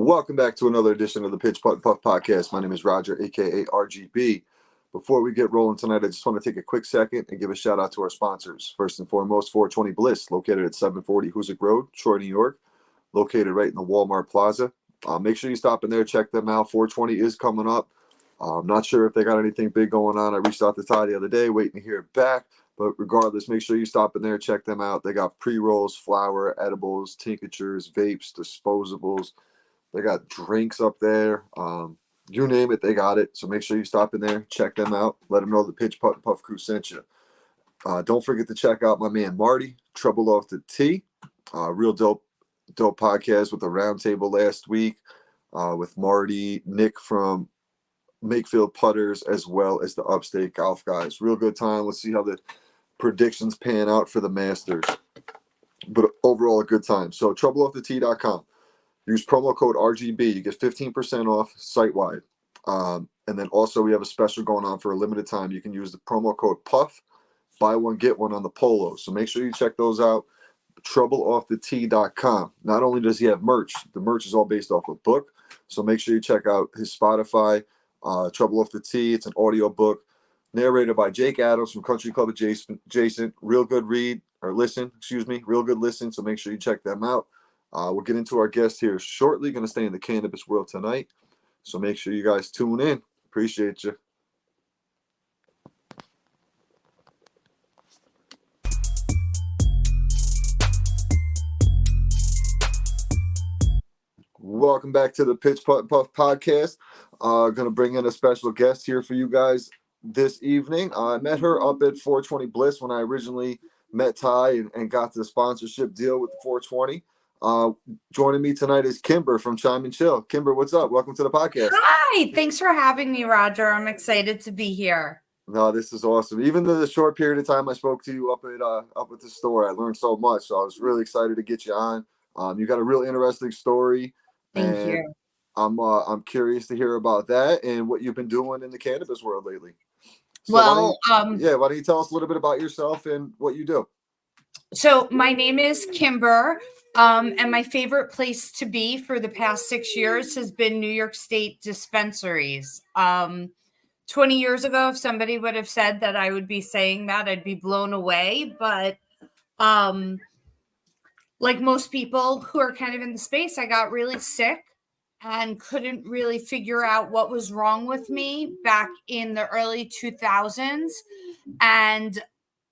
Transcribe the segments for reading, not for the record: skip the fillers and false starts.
Welcome back to another edition of the Pitch Putt Puff Podcast. My name is Roger, aka RGB. Before we get rolling tonight, I just want to take a quick second and give a shout out to our sponsors. First and foremost, 420 Bliss, located at 740 Hoosick Road, Troy, New York, located right in the Walmart Plaza. Make sure you stop in there, check them out. 420 is coming up. I'm not sure if they got anything big going on. I reached out to Ty the other day, waiting to hear back. But regardless, make sure you stop in there, check them out. They got pre-rolls, flour, edibles, tinctures, vapes, disposables. They got drinks up there. You name it, they got it. So make sure you stop in there, check them out. Let them know the Pitch Putt and Puff crew sent you. Don't forget to check out my man Marty, Trouble Off the Tee. Real dope podcast with the roundtable last week with Marty, Nick from Makefield Putters, as well as the Upstate Golf guys. Real good time. Let's see how the predictions pan out for the Masters. But overall, a good time. So TroubleOffTheTee.com. Use promo code RGB. You get 15% off site-wide. And then also we have a special going on for a limited time. You can use the promo code PUFF. Buy one, get one on the polos. So make sure you check those out. TroubleOffTheTee.com. Not only does he have merch, the merch is all based off a book. So make sure you check out his Spotify, Trouble Off the Tee. It's an audio book narrated by Jake Adams from Country Club Adjacent. Real good listen. So make sure you check them out. We'll get into our guest here shortly. Going to stay in the cannabis world tonight. So make sure you guys tune in. Appreciate you. Welcome back to the Pitch Putt and Puff Podcast. Going to bring in a special guest here for you guys this evening. I met her up at 420 Bliss when I originally met Ty and got the sponsorship deal with the 420. Joining me tonight is Kimber from Chime Chill. Kimber, what's up? Welcome to the podcast. Hi, thanks for having me, Roger. I'm excited to be here. No, this is awesome. Even though the short period of time I spoke to you up at the store, I learned so much. So I was really excited to get you on. You got a real interesting story. Thank you. I'm curious to hear about that and what you've been doing in the cannabis world lately. So why don't you tell us a little bit about yourself and what you do? So my name is Kimber, and my favorite place to be for the past 6 years has been New York State dispensaries. 20 years ago, if somebody would have said that I would be saying that, I'd be blown away. But like most people who are kind of in the space, I got really sick and couldn't really figure out what was wrong with me back in the early 2000s. And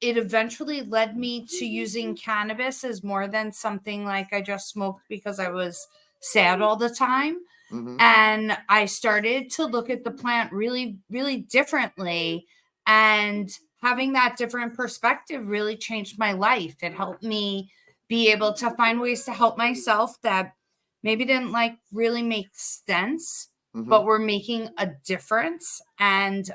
it eventually led me to using cannabis as more than something like I just smoked because I was sad all the time. Mm-hmm. And I started to look at the plant really, really differently. And having that different perspective really changed my life. It helped me be able to find ways to help myself that maybe didn't really make sense, mm-hmm. but were making a difference. And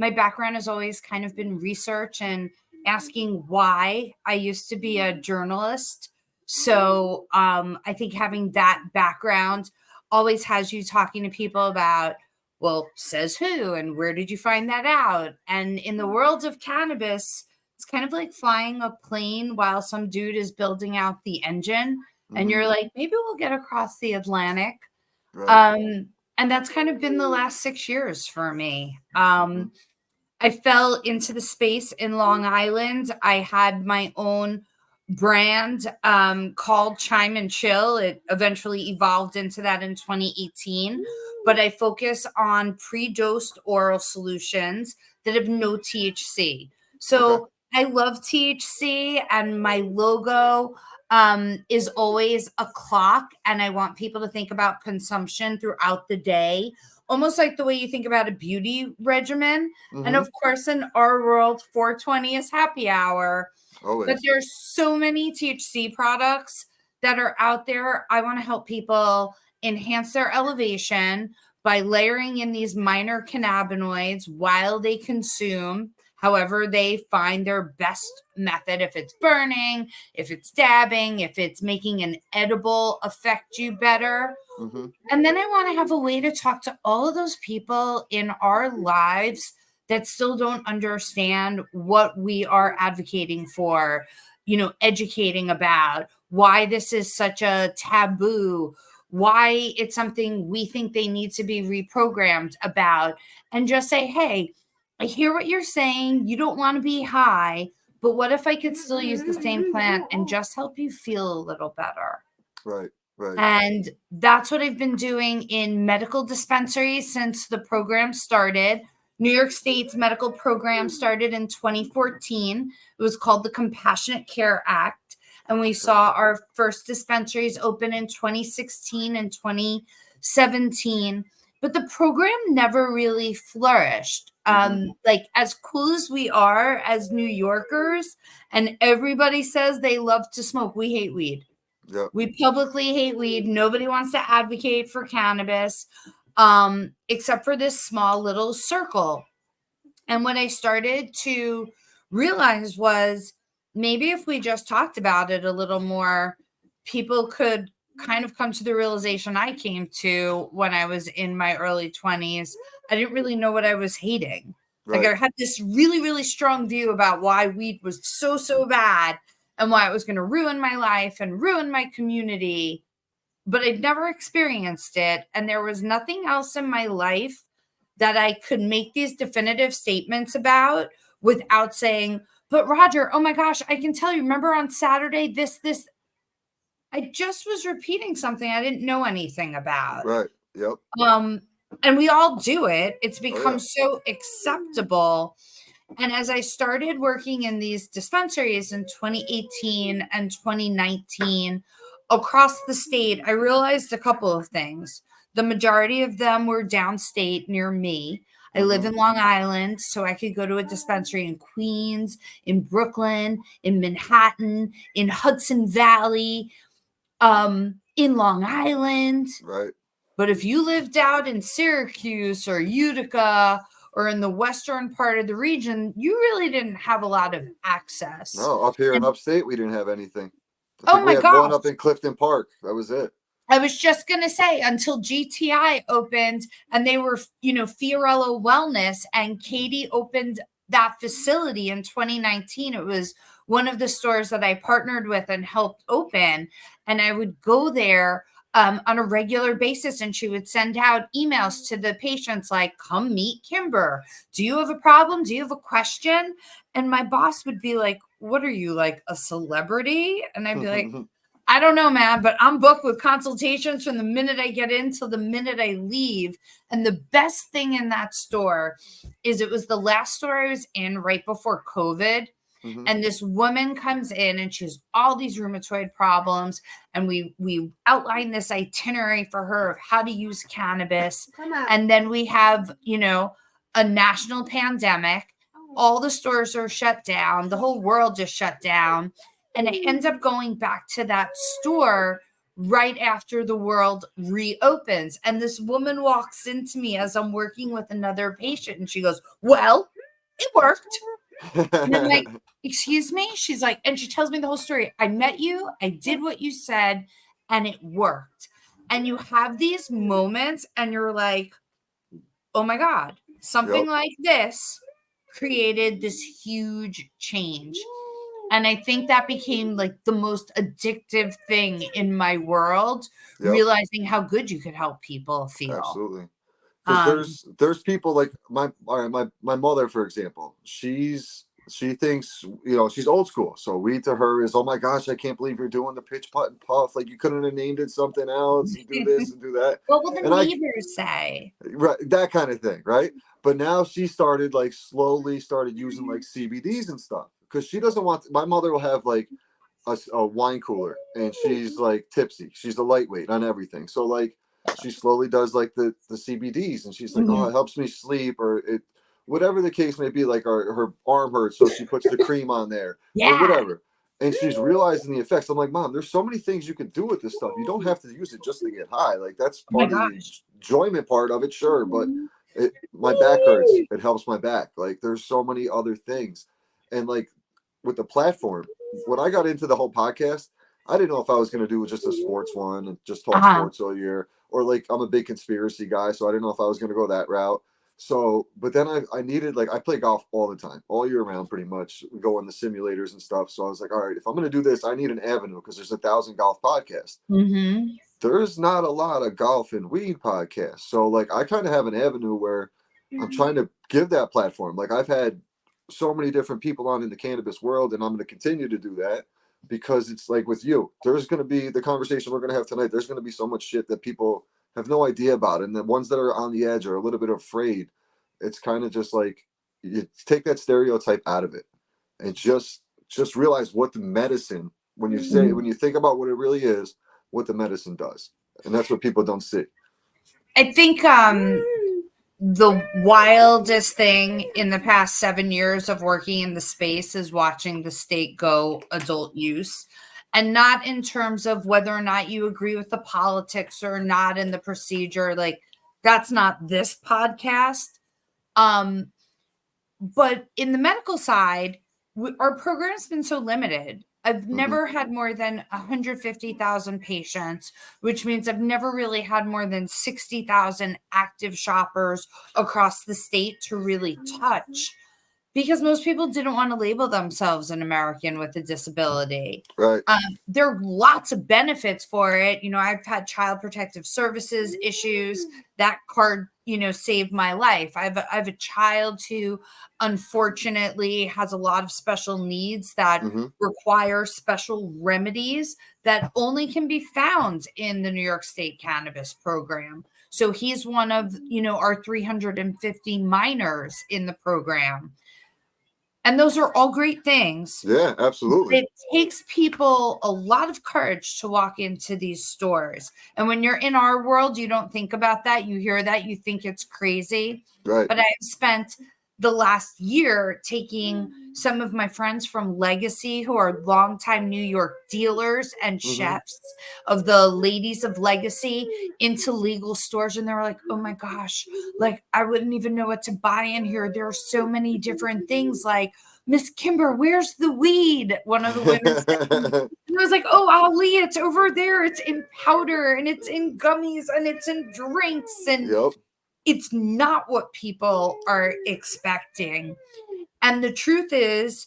my background has always kind of been research and asking why. I used to be a journalist. So I think having that background always has you talking to people about, well, says who and where did you find that out? And in the world of cannabis, it's kind of like flying a plane while some dude is building out the engine. Mm-hmm. And you're like, maybe we'll get across the Atlantic. Right. And that's kind of been the last 6 years for me. Mm-hmm. I fell into the space in Long Island. I had my own brand called Chime Chill. It eventually evolved into that in 2018. But I focus on pre-dosed oral solutions that have no THC. So I love THC, and my logo is always a clock. And I want people to think about consumption throughout the day, almost like the way you think about a beauty regimen. Mm-hmm. And of course, in our world, 420 is happy hour. Always. But there's so many THC products that are out there. I want to help people enhance their elevation by layering in these minor cannabinoids while they consume, however they find their best method. If it's burning, if it's dabbing, if it's making an edible affect you better. Mm-hmm. And then I want to have a way to talk to all of those people in our lives that still don't understand what we are advocating for, educating about why this is such a taboo, why it's something we think they need to be reprogrammed about, and just say, hey, I hear what you're saying. You don't want to be high, but what if I could still use the same plant and just help you feel a little better? Right. Right. And that's what I've been doing in medical dispensaries since the program started. New York State's medical program started in 2014. It was called the Compassionate Care Act. And we saw our first dispensaries open in 2016 and 2017. But the program never really flourished. Like, as cool as we are as New Yorkers, and everybody says they love to smoke, we hate weed. Yep. We publicly hate weed. Nobody wants to advocate for cannabis, except for this small little circle. And what I started to realize was maybe if we just talked about it a little more, people could kind of come to the realization I came to when I was in my early 20s. I didn't really know what I was hating. Like, Right. I had this really, really strong view about why weed was so, so bad and why it was going to ruin my life and ruin my community. But I'd never experienced it. And there was nothing else in my life that I could make these definitive statements about without saying, but Roger, oh my gosh, I can tell you, remember on Saturday, this. I just was repeating something I didn't know anything about. Right. Yep. And we all do it. It's Oh, become yeah. so acceptable. And as I started working in these dispensaries in 2018 and 2019 across the state, I realized a couple of things. The majority of them were downstate near me. I live in Long Island, so I could go to a dispensary in Queens, in Brooklyn, in Manhattan, in Hudson Valley, in Long Island. Right. But if you lived out in Syracuse or Utica or in the western part of the region, you really didn't have a lot of access. No, up here in And upstate, we didn't have anything. I oh think we my had one gosh, up in Clifton Park. That was it. I was just going to say until GTI opened and they were, Fiorello Wellness, and Katie opened that facility in 2019. It was one of the stores that I partnered with and helped open. And I would go there on a regular basis, and she would send out emails to the patients like, come meet Kimber. Do you have a problem? Do you have a question? And my boss would be like, what are you, like a celebrity? And I'd be like, I don't know, man, but I'm booked with consultations from the minute I get in till the minute I leave. And the best thing in that store is it was the last store I was in right before COVID. And this woman comes in and she has all these rheumatoid problems. And we outline this itinerary for her of how to use cannabis. And then we have, a national pandemic. All the stores are shut down. The whole world just shut down. And I end up going back to that store right after the world reopens. And this woman walks into me as I'm working with another patient and she goes, well, it worked. And I'm like, excuse me? She's like, and she tells me the whole story. I met you, I did what you said, and it worked. And you have these moments and you're like, oh my God, something Yep. like this created this huge change. And I think that became like the most addictive thing in my world, Yep. realizing how good you could help people feel. Absolutely. Because there's people like my mother, for example. She thinks, she's old school. So weed to her is, oh my gosh, I can't believe you're doing the pitch putt and puff. Like, you couldn't have named it something else and do this and do that. What will the And neighbors say? Right, that kind of thing, right? But now she started slowly started using like CBDs and stuff, because she doesn't want. My mother will have like a wine cooler, and she's like tipsy. She's a lightweight on everything. So like she slowly does like the CBDs, and she's like, oh, it helps me sleep, or it, whatever the case may be. Like her arm hurts, so she puts the cream on there, or Yeah. whatever. And she's realizing the effects. I'm like, Mom, there's so many things you could do with this stuff. You don't have to use it just to get high. Like, that's Oh my part of the gosh. enjoyment part of it, sure. But my back hurts. It helps my back. Like, there's so many other things. And like with the platform, when I got into the whole podcast, I didn't know if I was going to do just a sports one and just talk sports all year, or like I'm a big conspiracy guy, so I didn't know if I was going to go that route. So, but then I needed, like, I play golf all the time, all year round, pretty much. We go on the simulators and stuff. So I was like, all right, if I'm going to do this, I need an avenue, because there's 1,000 golf podcasts. there's not a lot of golf and weed podcasts. So like I kind of have an avenue where I'm trying to give that platform. Like I've had so many different people on in the cannabis world, and I'm going to continue to do that because it's like with you, there's going to be the conversation we're going to have tonight. There's going to be so much shit that people have no idea about, and the ones that are on the edge or a little bit afraid. It's kind of just like you take that stereotype out of it and just realize what the medicine when you say when you think about what it really is, what the medicine does, and that's what people don't see. I think the wildest thing in the past 7 years of working in the space is watching the state go adult use. And not in terms of whether or not you agree with the politics or not in the procedure. Like, that's not this podcast. But in the medical side, our program's been so limited. I've never had more than 150,000 patients, which means I've never really had more than 60,000 active shoppers across the state to really touch, because most people didn't want to label themselves an American with a disability. Right. There are lots of benefits for it. You know, I've had child protective services issues. That card, saved my life. I have a child who unfortunately has a lot of special needs that require special remedies that only can be found in the New York State cannabis program. So he's one of, our 350 minors in the program. And those are all great things. Yeah, absolutely. It takes people a lot of courage to walk into these stores. And when you're in our world, you don't think about that. You hear that, you think it's crazy. Right. But I've spent the last year taking some of my friends from Legacy, who are longtime New York dealers and chefs of the ladies of Legacy, into legal stores. And they're like, oh my gosh, like I wouldn't even know what to buy in here. There are so many different things, like, Miss Kimber, where's the weed? One of the women said. And I was like, oh, Ali, it's over there. It's in powder and it's in gummies and it's in drinks. And it's not what people are expecting. And the truth is,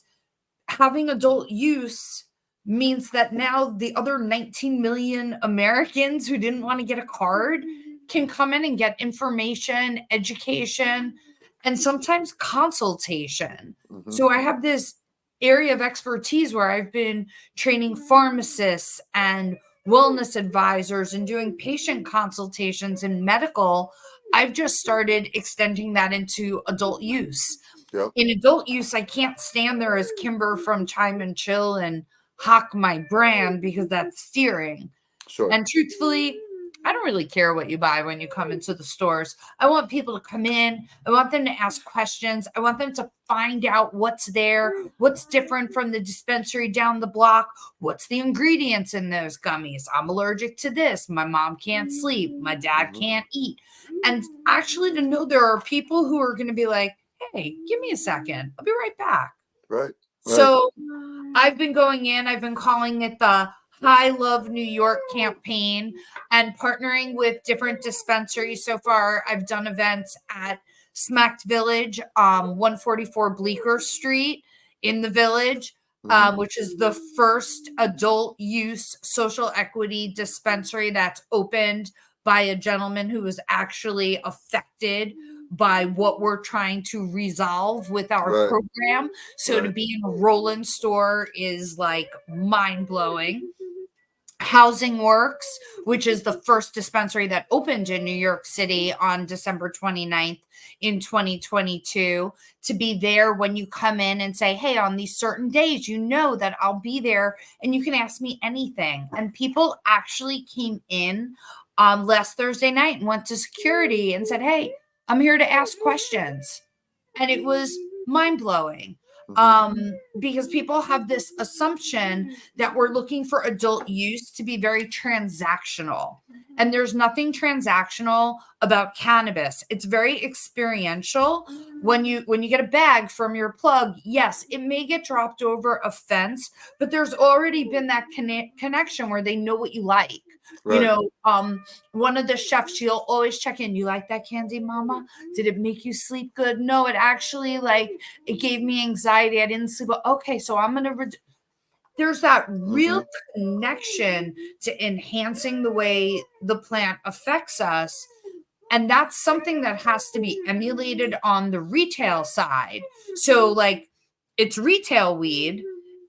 having adult use means that now the other 19 million Americans who didn't want to get a card can come in and get information, education, and sometimes consultation. So I have this area of expertise where I've been training pharmacists and wellness advisors and doing patient consultations in medical. I've just started extending that into adult use. In adult use, I can't stand there as Kimber from Chime Chill and hawk my brand because that's steering. Sure. And truthfully, I don't really care what you buy when you come into the stores. I want people to come in. I want them to ask questions. I want them to find out what's there, what's different from the dispensary down the block, what's the ingredients in those gummies. I'm allergic to this. My mom can't sleep. My dad can't eat. And actually to know there are people who are going to be like, hey, give me a second. I'll be right back. Right. So I've been going in, I've been calling it the I Love New York campaign and partnering with different dispensaries. So far, I've done events at Smacked Village, 144 Bleecker Street in the Village, which is the first adult use social equity dispensary that's opened by a gentleman who was actually affected by what we're trying to resolve with our program. So to be in a Roland store is like mind-blowing. Housing Works, which is the first dispensary that opened in New York City on December 29th in 2022, to be there when you come in and say, hey, on these certain days, that I'll be there and you can ask me anything. And people actually came in last Thursday night and went to security and said, hey, I'm here to ask questions. And it was mind-blowing. Because people have this assumption that we're looking for adult use to be very transactional. And there's nothing transactional about cannabis. It's very experiential. When you get a bag from your plug, yes, it may get dropped over a fence, but there's already been that connection where they know what you like. One of the chefs, she'll always check in. You like that candy, mama? Did it make you sleep good? No, it actually it gave me anxiety. I didn't sleep well. Okay, so I'm going to there's that real Mm-hmm. connection to enhancing the way the plant affects us. And that's something that has to be emulated on the retail side. So, like, it's retail weed,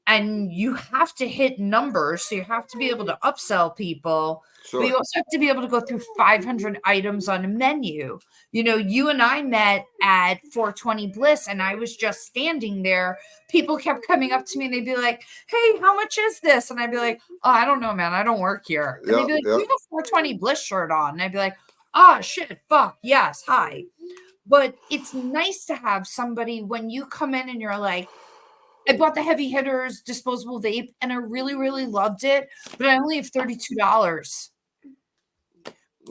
and you have to hit numbers. So, you have to be able to upsell people, but you Sure. also have to be able to go through 500 items on a menu. You know, you and I met at 420 Bliss, and I was just standing there. People kept coming up to me and they'd be like, "Hey, how much is this?" And I'd be like, "Oh, I don't know, man. I don't work here." And they'd Yep. be like, Yep. "You have a 420 Bliss shirt on." And I'd be like, "Ah, shit, fuck, yes, hi." But it's nice to have somebody when you come in and you're like, I bought the heavy hitters disposable vape and I really, really loved it, but I only have $32.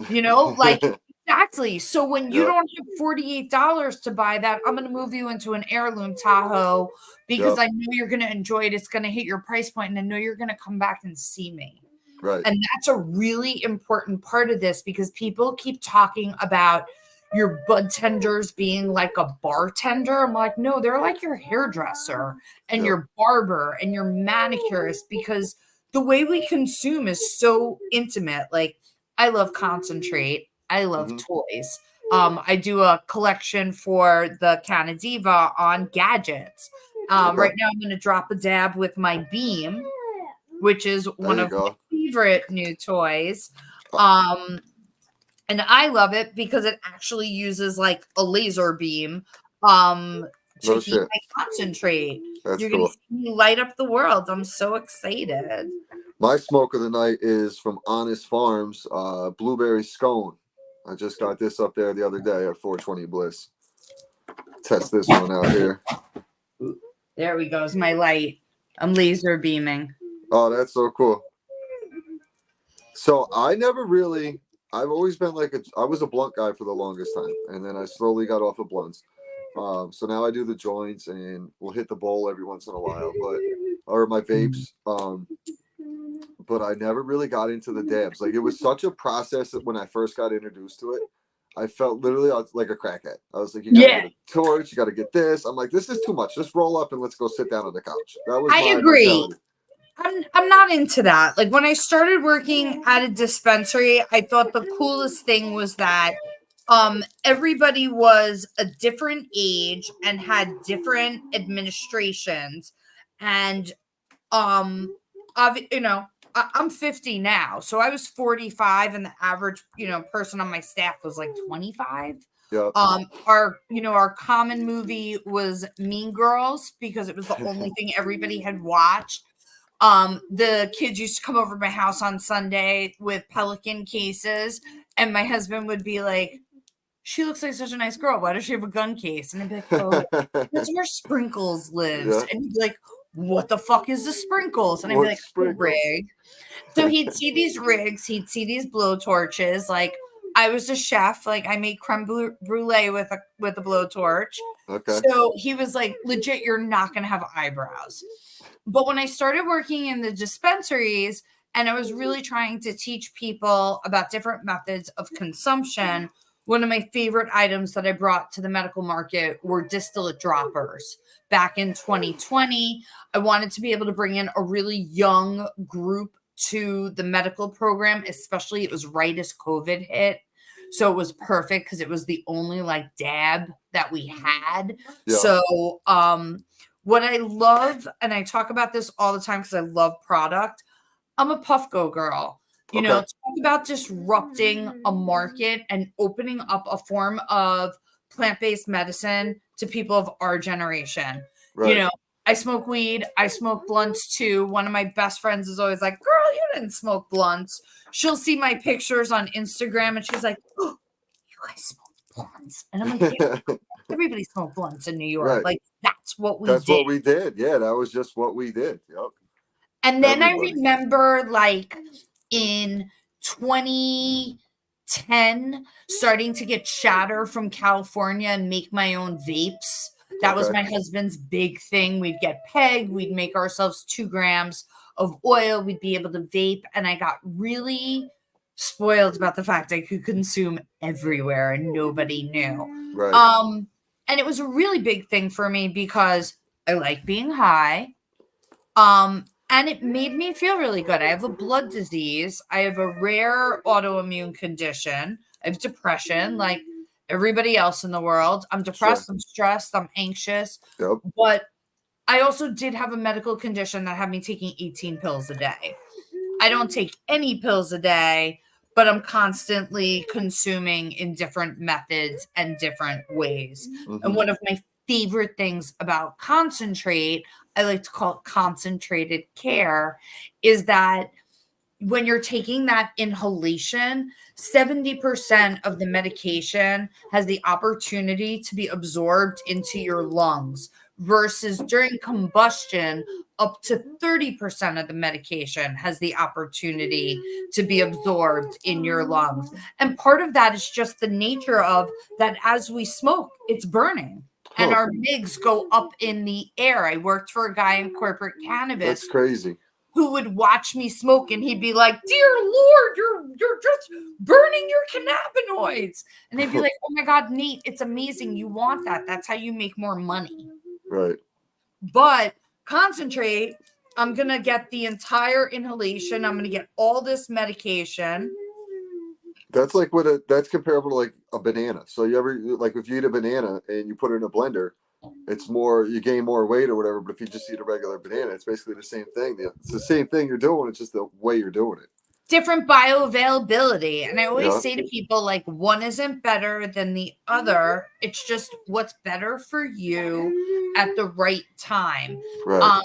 You know, like, exactly. So when you Yep. don't have $48 to buy that, I'm going to move you into an heirloom Tahoe because Yep. I know you're going to enjoy it. It's going to hit your price point, and I know you're going to come back and see me. Right. And that's a really important part of this because people keep talking about your bud tenders being like a bartender. I'm like, no, they're like your hairdresser and Yep. your barber and your manicurist, because the way we consume is so intimate. Like, I love concentrate. I love Mm-hmm. toys. I do a collection for the Canadiva on gadgets. Okay. Right now, I'm going to drop a dab with my Beam, which is There one you of my go. favorite new toys. Uh, Um, and I love it because it actually uses like a laser beam to no heat shit. my concentrate. That's You're gonna cool. see me light up the world. I'm so excited. My smoke of the night is from Honest Farms, blueberry scone. I just got this up there the other day at 420 Bliss. Test this one out here. There we go. Is my light. I'm laser beaming. Oh, that's so cool. So I never really. I've always been like I was a blunt guy for the longest time, and then I slowly got off of blunts. So now I do the joints, and we'll hit the bowl every once in a while, or my vapes. But I never really got into the dabs. Like, it was such a process that when I first got introduced to it, I felt literally like a crackhead. I was like, you got to Yeah, get a torch, you got to get this. I'm like, this is too much. Just roll up and let's go sit down on the couch. That was I my agree. mentality. I'm not into that. Like, when I started working at a dispensary, I thought the coolest thing was that everybody was a different age and had different administrations. And you know, I'm 50 now, so I was 45 and the average, you know, person on my staff was like 25. Yep. Our common movie was Mean Girls because it was the only thing everybody had watched. The kids used to come over to my house on Sunday with Pelican cases, and my husband would be like, "She looks like such a nice girl. Why does she have a gun case?" And I'd be like, "Oh, that's where Sprinkles lives." Yeah. And he'd be like, "What the fuck is the Sprinkles?" And I'd be What like, "A sprinkles? rig." So he'd see these rigs, he'd see these blow torches. Like, I was a chef, like I made creme brulee with a blowtorch. Okay. So he was like, "Legit, you're not gonna have eyebrows." But when I started working in the dispensaries and I was really trying to teach people about different methods of consumption, one of my favorite items that I brought to the medical market were distillate droppers. Back in 2020, I wanted to be able to bring in a really young group to the medical program, especially it was right as COVID hit. So it was perfect because it was the only like dab that we had. Yeah. So what I love, and I talk about this all the time because I love product, I'm a Puffco girl. You know, Okay. talk about disrupting a market and opening up a form of plant-based medicine to people of our generation. You Right. know, I smoke weed, I smoke blunts too. One of my best friends is always like, "Girl, you didn't smoke blunts." She'll see my pictures on Instagram and she's like, "Oh, you guys smoked blunts." And I'm like, "Yeah, everybody smoked blunts in New York. Right. Like, that's what we That's did." what we did. Yeah, that was just what we did. Yep. And then I Everybody. remember like in 2010 starting to get chatter from California and make my own vapes. That was Okay. my husband's big thing. We'd get pegged, we'd make ourselves 2 grams of oil, we'd be able to vape. And I got really spoiled about the fact I could consume everywhere and nobody knew. Right. And it was a really big thing for me because I like being high. Um, And it made me feel really good. I have a blood disease. I have a rare autoimmune condition. I have depression like everybody else in the world. I'm Sure. depressed, I'm stressed, I'm anxious. Yep. But I also did have a medical condition that had me taking 18 pills a day. I don't take any pills a day, but I'm constantly consuming in different methods and different ways. And Hmm. one of my favorite things about concentrate, I like to call it concentrated care, is that when you're taking that inhalation, 70% of the medication has the opportunity to be absorbed into your lungs versus during combustion, up to 30% of the medication has the opportunity to be absorbed in your lungs. And part of that is just the nature of that as we smoke, it's burning. And Huh. our MIGs go up in the air. I worked for a guy in corporate That's cannabis crazy. who would watch me smoke and he'd be like, "Dear Lord, you're just burning your cannabinoids." And they'd be like, "Oh my God, Nate, it's amazing. You want that. That's how you make more money." Right. But concentrate, I'm gonna get the entire inhalation, I'm gonna get all this medication. That's like that's comparable to like a banana. So you ever like if you eat a banana and you put it in a blender, it's more you gain more weight or whatever. But if you just eat a regular banana, it's basically the same thing. It's the same thing you're doing. It's just the way you're doing it. Different bioavailability. And I always Yeah. say to people, like, one isn't better than the other. It's just what's better for you at the right time. Right. Um,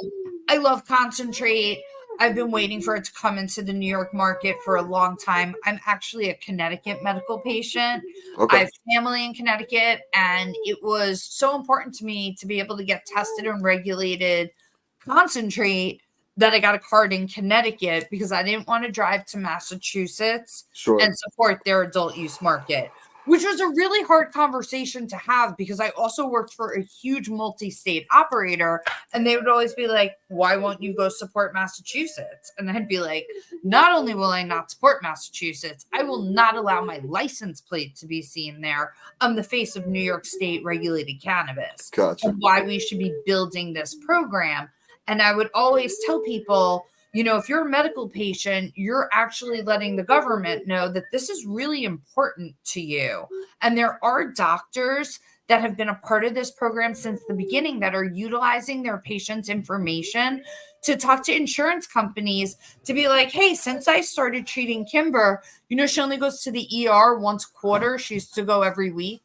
I love concentrate. I've been waiting for it to come into the New York market for a long time. I'm actually a Connecticut medical patient. I Okay. have family in Connecticut, and it was so important to me to be able to get tested and regulated concentrate that I got a card in Connecticut because I didn't want to drive to Massachusetts Sure. and support their adult use market, which was a really hard conversation to have because I also worked for a huge multi-state operator and they would always be like, "Why won't you go support Massachusetts?" And I'd be like, "Not only will I not support Massachusetts, I will not allow my license plate to be seen there. I'm the face of New York State regulated cannabis Gotcha. and why we should be building this program." And I would always tell people, if you're a medical patient, you're actually letting the government know that this is really important to you. And there are doctors that have been a part of this program since the beginning that are utilizing their patients' information to talk to insurance companies to be like, "Hey, since I started treating Kimber, she only goes to the ER once a quarter. She used to go every week.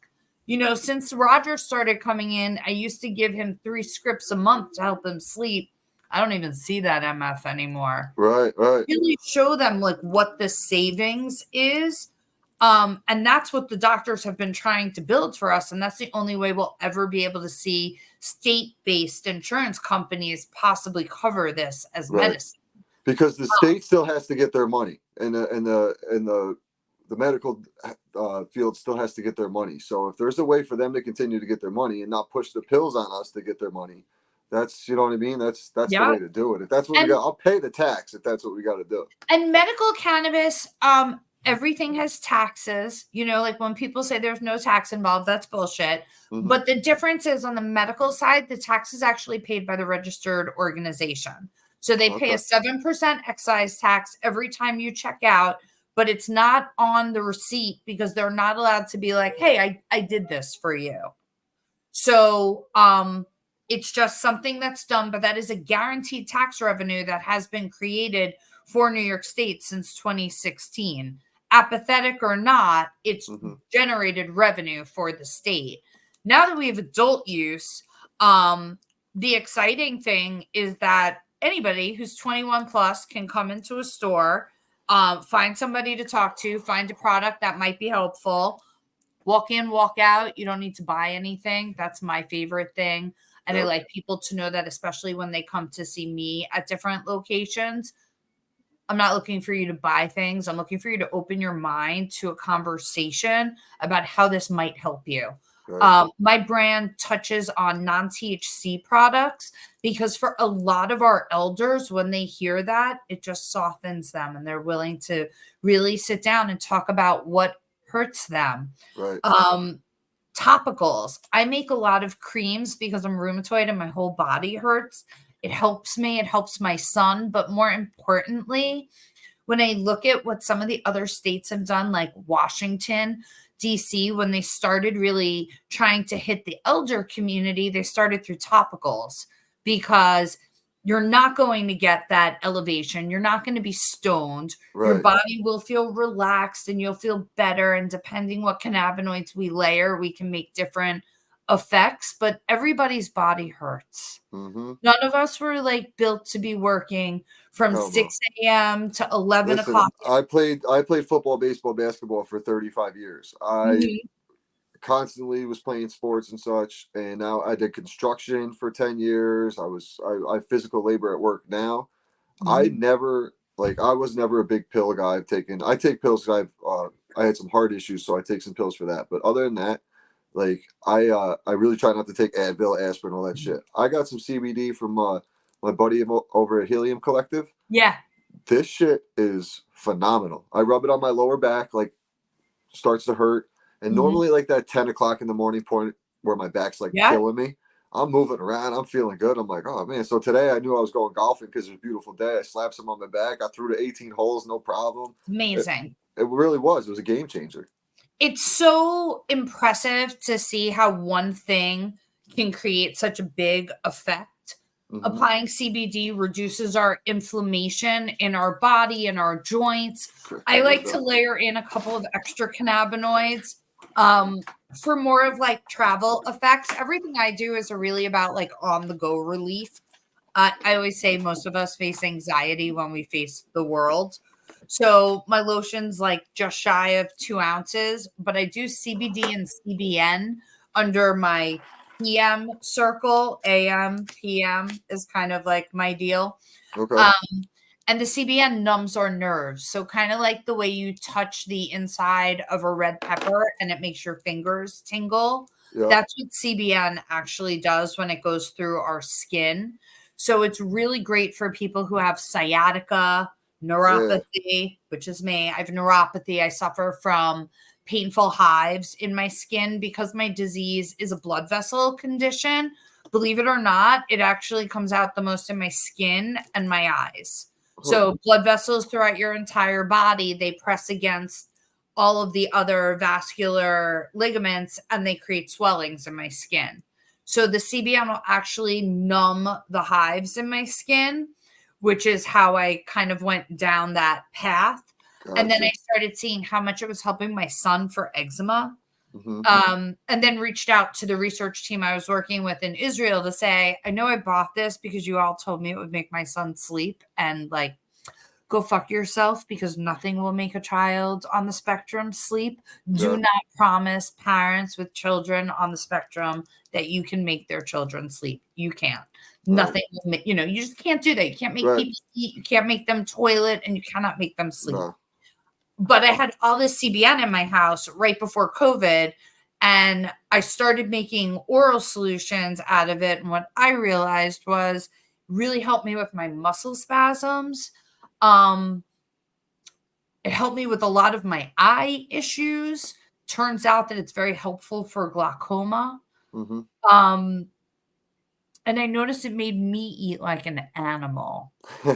Since Roger started coming in, I used to give him 3 scripts a month to help him sleep. I don't even see that MF anymore." Right. Right. Really show them like what the savings is. And that's what the doctors have been trying to build for us. And that's the only way we'll ever be able to see state-based insurance companies possibly cover this as Right. medicine. Because the state still has to get their money, and the medical field still has to get their money. So if there's a way for them to continue to get their money and not push the pills on us to get their money, that's you know what I mean. That's the Yeah. way to do it. If that's what we And got, I'll pay the tax if that's what we got to do. And medical cannabis, everything has taxes. Like when people say there's no tax involved, that's bullshit. Hmm. But the difference is on the medical side, the tax is actually paid by the registered organization. So they pay Okay. a 7% excise tax every time you check out, but it's not on the receipt because they're not allowed to be like, "Hey, I did this for you." So it's just something that's done, but that is a guaranteed tax revenue that has been created for New York State since 2016. Apathetic or not, it's Hmm. generated revenue for the state. Now that we have adult use, the exciting thing is that anybody who's 21 plus can come into a store, find somebody to talk to, find a product that might be helpful. Walk in, walk out. You don't need to buy anything. That's my favorite thing. And I Yep. like people to know that, especially when they come to see me at different locations. I'm not looking for you to buy things. I'm looking for you to open your mind to a conversation about how this might help you. Right. My brand touches on non THC products because for a lot of our elders, when they hear that, it just softens them and they're willing to really sit down and talk about what hurts them. Right. Um, Topicals. I make a lot of creams because I'm rheumatoid and my whole body hurts. It helps me, it helps my son, but more importantly, when I look at what some of the other states have done, like Washington, DC, when they started really trying to hit the elder community, they started through topicals because you're not going to get that elevation. You're not going to be stoned. Your Right. body will feel relaxed and you'll feel better. And depending what cannabinoids we layer, we can make different effects, but everybody's body hurts. Mm-hmm. None of us were like built to be working from Hell no. 6 a.m. to 11 Listen, o'clock. I played football, baseball, basketball for 35 years. I Mhm, constantly was playing sports and such, and now I did construction for 10 years. I physical labor at work now. I mhm. never I was never a big pill guy. I take pills 'cause I had some heart issues, so I take some pills for that. But other than that, I really try not to take Advil, aspirin, all that shit. I got some CBD from my buddy over at Helium Collective. Yeah, This shit is phenomenal. I rub it on my lower back, like starts to hurt. And mhm, normally, like that 10 o'clock in the morning point where my back's like yeah, killing me, I'm moving around. I'm feeling good. I'm like, oh man. So today I knew I was going golfing because it was a beautiful day. I slapped some on my back. I threw the 18 holes, no problem. It, amazing. it really was. It was a game changer. It's so impressive to see how one thing can create such a big effect. Hmm. Applying CBD reduces our inflammation in our body and our joints. I No like to doubt. layer in a couple of extra cannabinoids um, for more of like travel effects. Everything I do is really about like on the go relief. I always say most of us face anxiety when we face the world. So my lotion's like just shy of 2 ounces, but I do CBD and CBN under my PM circle. AM, PM is kind of like my deal. Okay. Um, and the CBN numbs our nerves. So kind of like the way you touch the inside of a red pepper and it makes your fingers tingle. Yep. That's what CBN actually does when it goes through our skin. So it's really great for people who have sciatica, Yeah. neuropathy, which is me. I have neuropathy. I suffer from painful hives in my skin because my disease is a blood vessel condition. Believe it or not, it actually comes out the most in my skin and my eyes. Huh. So blood vessels throughout your entire body, they press against all of the other vascular ligaments and they create swellings in my skin. So the CBN will actually numb the hives in my skin, which is how I kind of went down that path. And then I Gotcha. started seeing how much it was helping my son for eczema. Hmm. And then reached out to the research team I was working with in Israel to say, I know I bought this because you all told me it would make my son sleep and like go fuck yourself because nothing will make a child on the spectrum sleep. Do Yeah. not promise parents with children on the spectrum that you can make their children sleep. You can't. Right. Nothing, you just can't do that. You can't make Right. people eat. You can't make them toilet and you cannot make them sleep. No. But I had all this CBN in my house right before COVID. And I started making oral solutions out of it. And what I realized was really helped me with my muscle spasms. Um, it helped me with a lot of my eye issues. Turns out that it's very helpful for glaucoma. Hmm. Um, and I noticed it made me eat like an animal,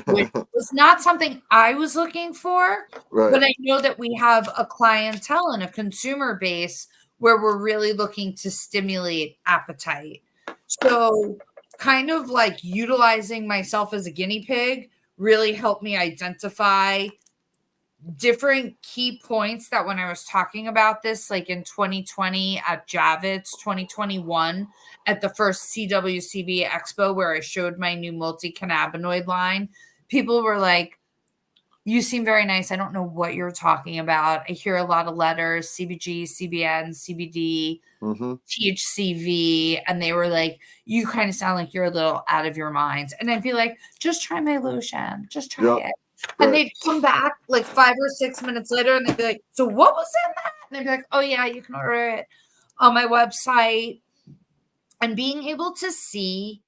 which was not something I was looking for, Right. but I know that we have a clientele and a consumer base where we're really looking to stimulate appetite. So, kind of like utilizing myself as a guinea pig really helped me identify different key points that when I was talking about this, like in 2020 at Javits, 2021 at the first CWCB Expo, where I showed my new multi cannabinoid line, people were like, you seem very nice. I don't know what you're talking about. I hear a lot of letters CBG, CBN, CBD, Hmm. THCV. And they were like, you kind of sound like you're a little out of your mind. And I'd be like, just try my lotion. Just try Yep. it. And Right. they'd come back like 5 or 6 minutes later and they'd be like, so what was in that? And I'd be like, oh, yeah, you can order it on my website. And being able to see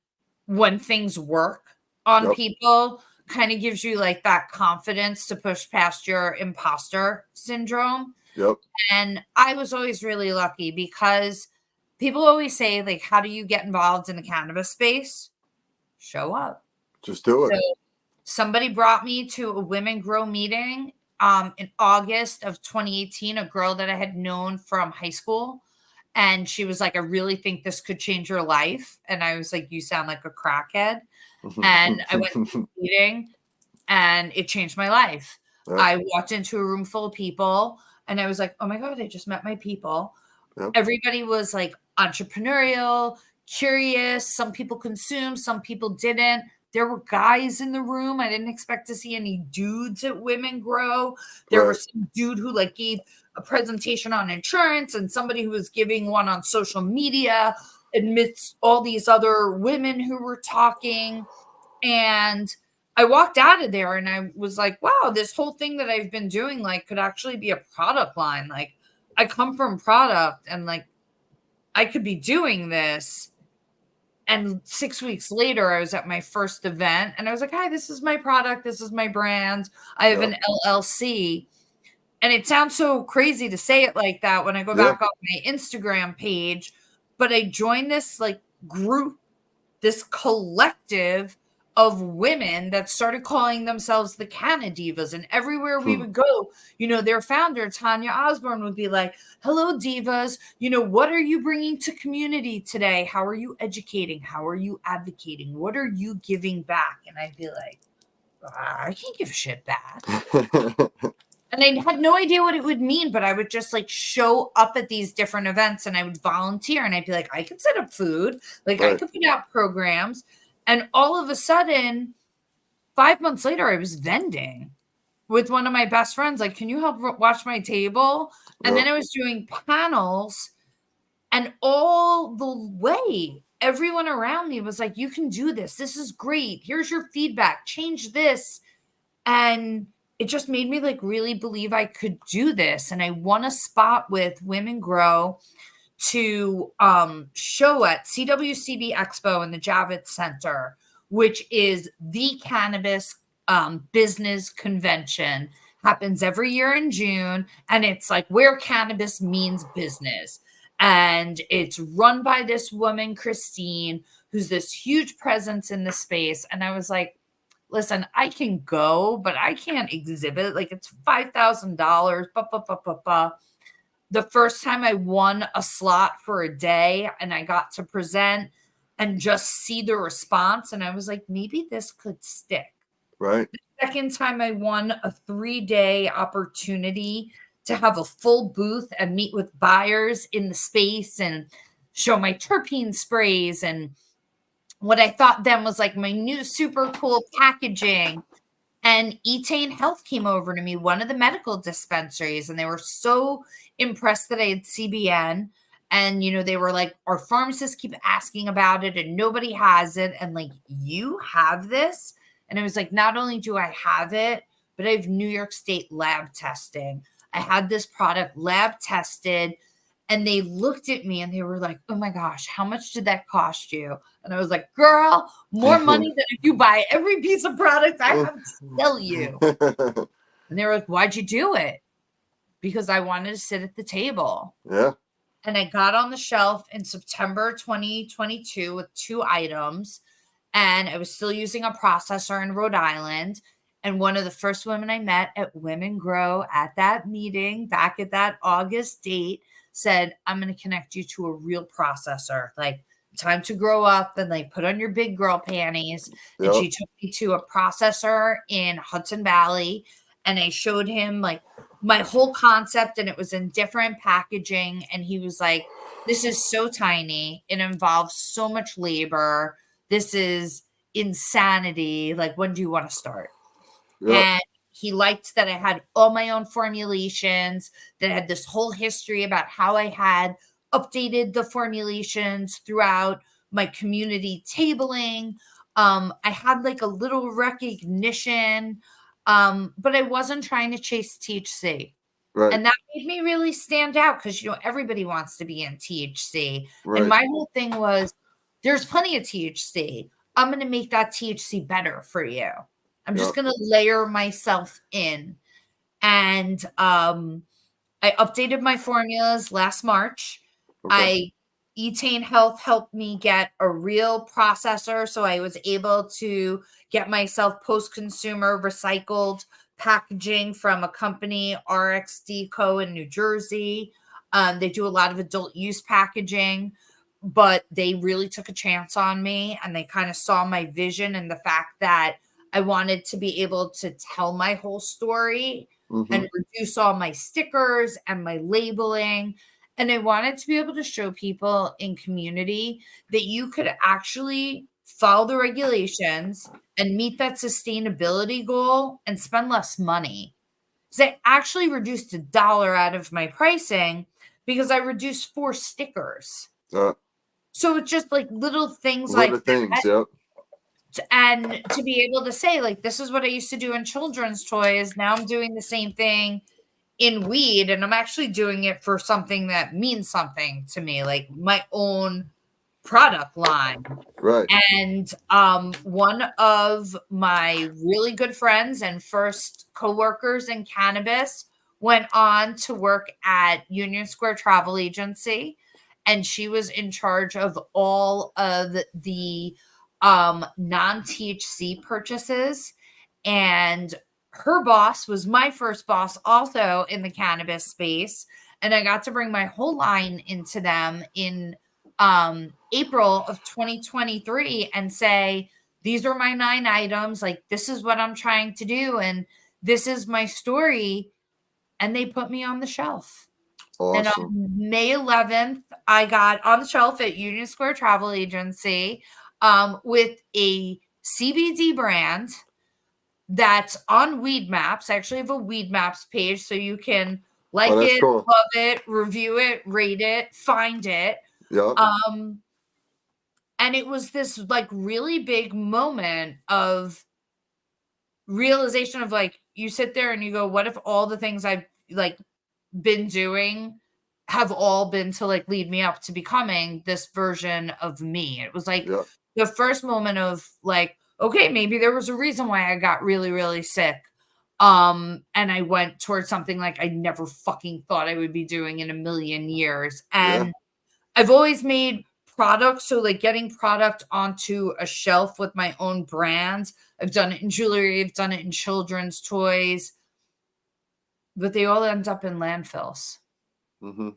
when things work on Yep. people kind of gives you like that confidence to push past your imposter syndrome. Yep. And I was always really lucky because people always say, like, how do you get involved in the cannabis space? Show up. Just do it. So somebody brought me to a Women Grow meeting in August of 2018, a girl that I had known from high school. And she was like, I really think this could change your life. And I was like, you sound like a crackhead. And I went to the meeting and it changed my life. Yep. I walked into a room full of people and I was like, oh my God, I just met my people. Yep. Everybody was like entrepreneurial, curious. Some people consumed, some people didn't. There were guys in the room. I didn't expect to see any dudes at Women Grow. There Right. was some dude who like gave a presentation on insurance and somebody who was giving one on social media amidst all these other women who were talking. And I walked out of there and I was like, wow, this whole thing that I've been doing like could actually be a product line. Like I come from product and like I could be doing this. And 6 weeks later, I was at my first event and I was like, hi, this is my product. This is my brand. I have Yep. an LLC. And it sounds so crazy to say it like that when I go Yeah. back on my Instagram page, but I joined this like group, this collective of women that started calling themselves the Canna Divas. And everywhere we would go, their founder, Tanya Osborne, would be like, hello, divas. What are you bringing to community today? How are you educating? How are you advocating? What are you giving back? And I'd be like, I can't give a shit back. And I had no idea what it would mean, but I would just like show up at these different events and I would volunteer and I'd be like, I could set up food, like I Right. could put out programs. And all of a sudden, 5 months later, I was vending with one of my best friends. Like, can you help watch my table? And Yep. then I was doing panels, and all the way, everyone around me was like, you can do this. This is great. Here's your feedback. Change this. And it just made me like really believe I could do this. And I won a spot with Women Grow to show at CWCB Expo in the Javits Center, which is the cannabis business convention. Happens every year in June, and it's like where cannabis means business. And it's run by this woman, Christine, who's this huge presence in the space. And I was like, listen, I can go, but I can't exhibit. Like it's $5,000. The first time I won a slot for a day and I got to present and just see the response. And I was like, maybe this could stick. Right. The second time I won a 3-day opportunity to have a full booth and meet with buyers in the space and show my terpene sprays and what I thought then was like my new super cool packaging. And Etain Health came over to me, one of the medical dispensaries, and they were so impressed that I had CBN. And, they were like, our pharmacists keep asking about it and nobody has it. And like, you have this? And it was like, not only do I have it, but I have New York State lab testing. I had this product lab tested. And they looked at me and they were like, oh my gosh, how much did that cost you? And I was like, girl, more money than if you buy every piece of product I have to sell you. And they were like, why'd you do it? Because I wanted to sit at the table. Yeah. And I got on the shelf in September 2022 with 2 items. And I was still using a processor in Rhode Island. And one of the first women I met at Women Grow at that meeting, back at that August date, said, I'm going to connect you to a real processor. Like, time to grow up and like put on your big girl panties. And Yep. she took me to a processor in Hudson Valley. And I showed him like my whole concept, and it was in different packaging. And he was like, this is so tiny. It involves so much labor. This is insanity. Like, when do you want to start? Yep. And he liked that I had all my own formulations, that I had this whole history about how I had updated the formulations throughout my community tabling. I had like a little recognition, but I wasn't trying to chase THC. Right. And that made me really stand out because, everybody wants to be in THC. Right. And my whole thing was, there's plenty of THC. I'm going to make that THC better for you. I'm just going to layer myself in. And I updated my formulas last March. Okay. Etain Health helped me get a real processor, so I was able to get myself post-consumer recycled packaging from a company, RXD Co. in New Jersey. They do a lot of adult use packaging, but they really took a chance on me, and they kind of saw my vision and the fact that I wanted to be able to tell my whole story Mm-hmm. and reduce all my stickers and my labeling. And I wanted to be able to show people in community that you could actually follow the regulations and meet that sustainability goal and spend less money. So I actually reduced $1 out of my pricing because I reduced 4 stickers. Uh, So it's just like little things like little things. that. Yep. And to be able to say, like, this is what I used to do in children's toys. Now I'm doing the same thing in weed, and I'm actually doing it for something that means something to me, like my own product line. Right. And one of my really good friends and first coworkers in cannabis went on to work at Union Square Travel Agency, and she was in charge of all of the non-THC purchases. And her boss was my first boss, also in the cannabis space, and I got to bring my whole line into them in April of 2023 and say, these are my 9 items. Like, this is what I'm trying to do. And this is my story. And they put me on the shelf. And Awesome. on May 11th, I got on the shelf at Union Square Travel Agency with a CBD brand that's on Weed Maps. I actually have a Weed Maps page, so you can like Oh, that's it, cool. love it, review it, rate it, find it. Yep. Um, and it was this like really big moment of realization of like, you sit there and you go, what if all the things I've like been doing have all been to like lead me up to becoming this version of me? It was like Yep. the first moment of like, okay, maybe there was a reason why I got really, really sick. And I went towards something like I never fucking thought I would be doing in a million years. Yeah. And I've always made products, so, like, getting product onto a shelf with my own brand. I've done it in jewelry, I've done it in children's toys, but they all end up in landfills. Mm-hmm.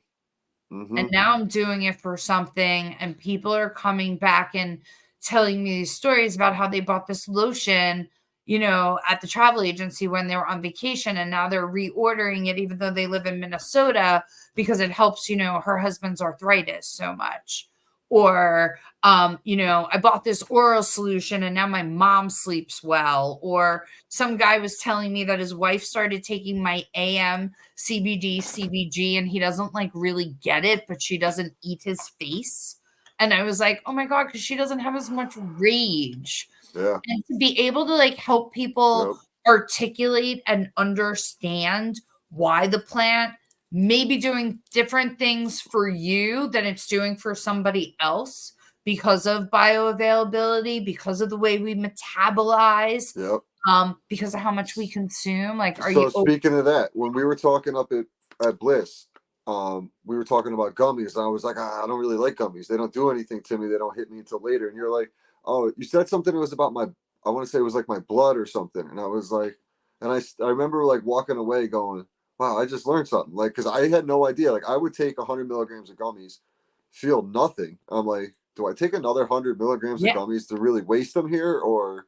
Mm-hmm. And now I'm doing it for something, and people are coming back and telling me these stories about how they bought this lotion, at the travel agency when they were on vacation, and now they're reordering it even though they live in Minnesota because it helps, her husband's arthritis so much. Or, I bought this oral solution and now my mom sleeps well. Or some guy was telling me that his wife started taking my AM CBD, CBG, and he doesn't like really get it, but she doesn't eat his face. And I was like, oh my God, because she doesn't have as much rage. Yeah. And to be able to like help people Yep. articulate and understand why the plant may be doing different things for you than it's doing for somebody else because of bioavailability, because of the way we metabolize, Yep. because of how much we consume. Like, are So you speaking of that, when we were talking up at Bliss, we were talking about gummies, and I was like, I don't really like gummies. They don't do anything to me. They don't hit me until later. And you're like, oh, you said something that was about I want to say it was like my blood or something. And I was like, and I remember like walking away going, wow, I just learned something. Like, cause I had no idea. Like I would take 100 milligrams of gummies, feel nothing. I'm like, do I take another 100 milligrams of Yeah. gummies to really waste them here? Or,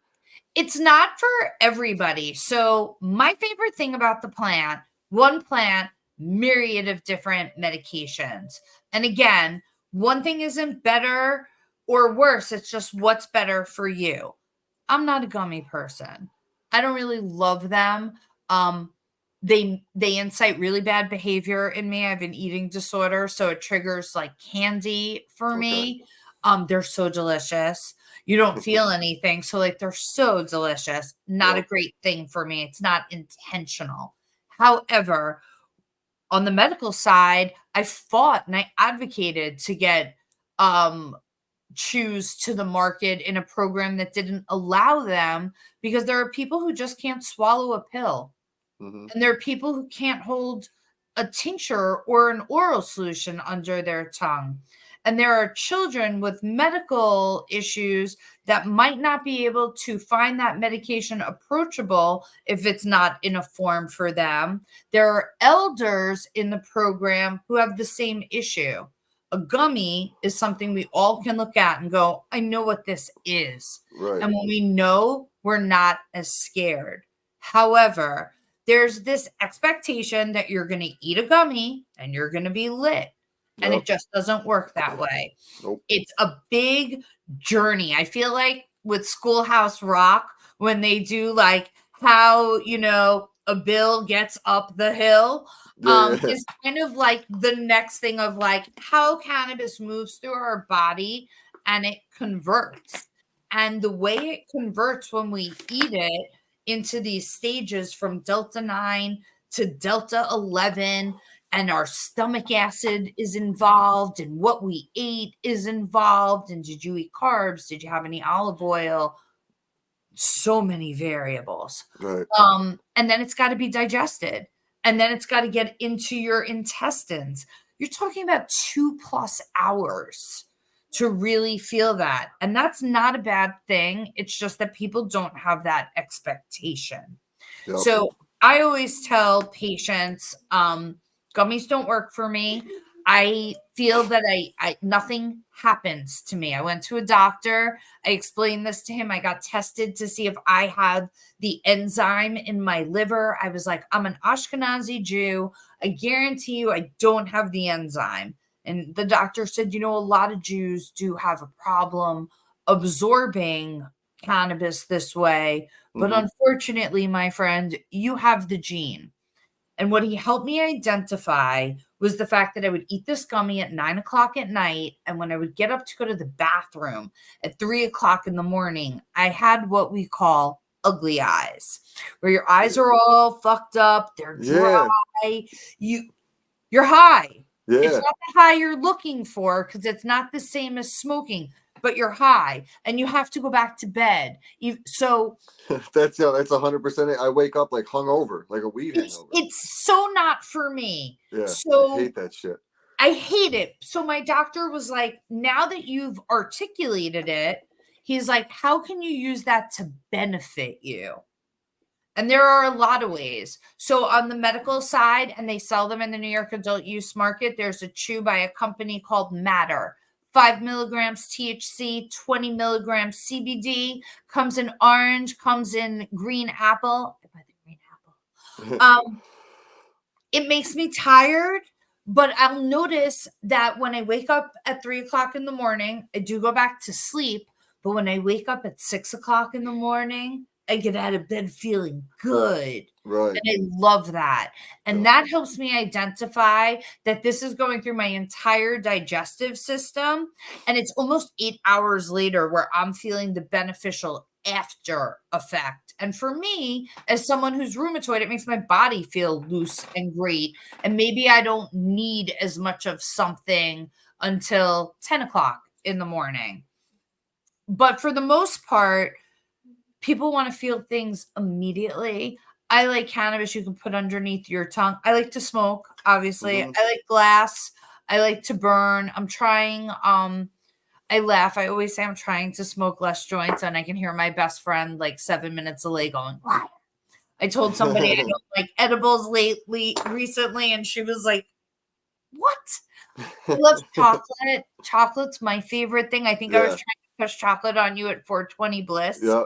It's not for everybody. So, my favorite thing about the plant, one plant, myriad of different medications. And again, one thing isn't better or worse, it's just what's better for you. I'm not a gummy person. I don't really love them. Um, they incite really bad behavior in me. I have an eating disorder, so it triggers like candy for okay. me. They're so delicious. You don't feel anything, so like they're so delicious. Not a Yep. great thing for me. It's not intentional. However, on the medical side, I fought and I advocated to get choose to the market in a program that didn't allow them because there are people who just can't swallow a pill. Mm-hmm. And there are people who can't hold a tincture or an oral solution under their tongue. And there are children with medical issues that might not be able to find that medication approachable if it's not in a form for them. There are elders in the program who have the same issue. A gummy is something we all can look at and go, I know what this is. Right. And when we know, we're not as scared. However, there's this expectation that you're going to eat a gummy and you're going to be lit. And Yep. it just doesn't work that way. Nope. It's a big journey. I feel like with Schoolhouse Rock, when they do like how, a bill gets up the hill, Yeah. is kind of like the next thing of like how cannabis moves through our body and it converts. And the way it converts when we eat it into these stages from Delta 9 to Delta 11, and our stomach acid is involved, and what we ate is involved. And did you eat carbs? Did you have any olive oil? So many variables. Right. And then it's got to be digested, and then it's got to get into your intestines. You're talking about 2+ hours to really feel that. And that's not a bad thing. It's just that people don't have that expectation. Yep. So I always tell patients, gummies don't work for me. I feel that nothing happens to me. I went to a doctor. I explained this to him. I got tested to see if I have the enzyme in my liver. I was like, I'm an Ashkenazi Jew. I guarantee you I don't have the enzyme. And the doctor said, a lot of Jews do have a problem absorbing cannabis this way. But unfortunately, my friend, you have the gene. And what he helped me identify was the fact that I would eat this gummy at 9:00 at night. And when I would get up to go to the bathroom at 3:00 in the morning, I had what we call ugly eyes, where your eyes are all fucked up. They're dry. You're high. Yeah. It's not the high you're looking for, because it's not the same as smoking, but you're high and you have to go back to bed. So that's 100%. I wake up like hungover, like a weed hangover. It's so not for me. Yeah. So I hate that shit. I hate it. So my doctor was like, now that you've articulated it, he's like, how can you use that to benefit you? And there are a lot of ways. So on the medical side, and they sell them in the New York adult use market, there's a chew by a company called Matter. 5 milligrams THC, 20 milligrams CBD, comes in orange, comes in green apple. I buy the green apple. It makes me tired, but I'll notice that when I wake up at 3:00 in the morning, I do go back to sleep. But when I wake up at 6:00 in the morning, I get out of bed feeling good. Right. And I love that. And that helps me identify that this is going through my entire digestive system. And it's almost 8 hours later where I'm feeling the beneficial after effect. And for me, as someone who's rheumatoid, it makes my body feel loose and great. And maybe I don't need as much of something until 10:00 in the morning. But for the most part, people want to feel things immediately. I like cannabis you can put underneath your tongue. I like to smoke, obviously. I like glass. I like to burn. I'm trying, I laugh. I always say I'm trying to smoke less joints, and I can hear my best friend like 7 minutes away going, "Why?" I told somebody I don't like edibles recently, and she was like, "What?" I love chocolate. Chocolate's my favorite thing. I think I was trying to push chocolate on you at 420 Bliss. Yeah.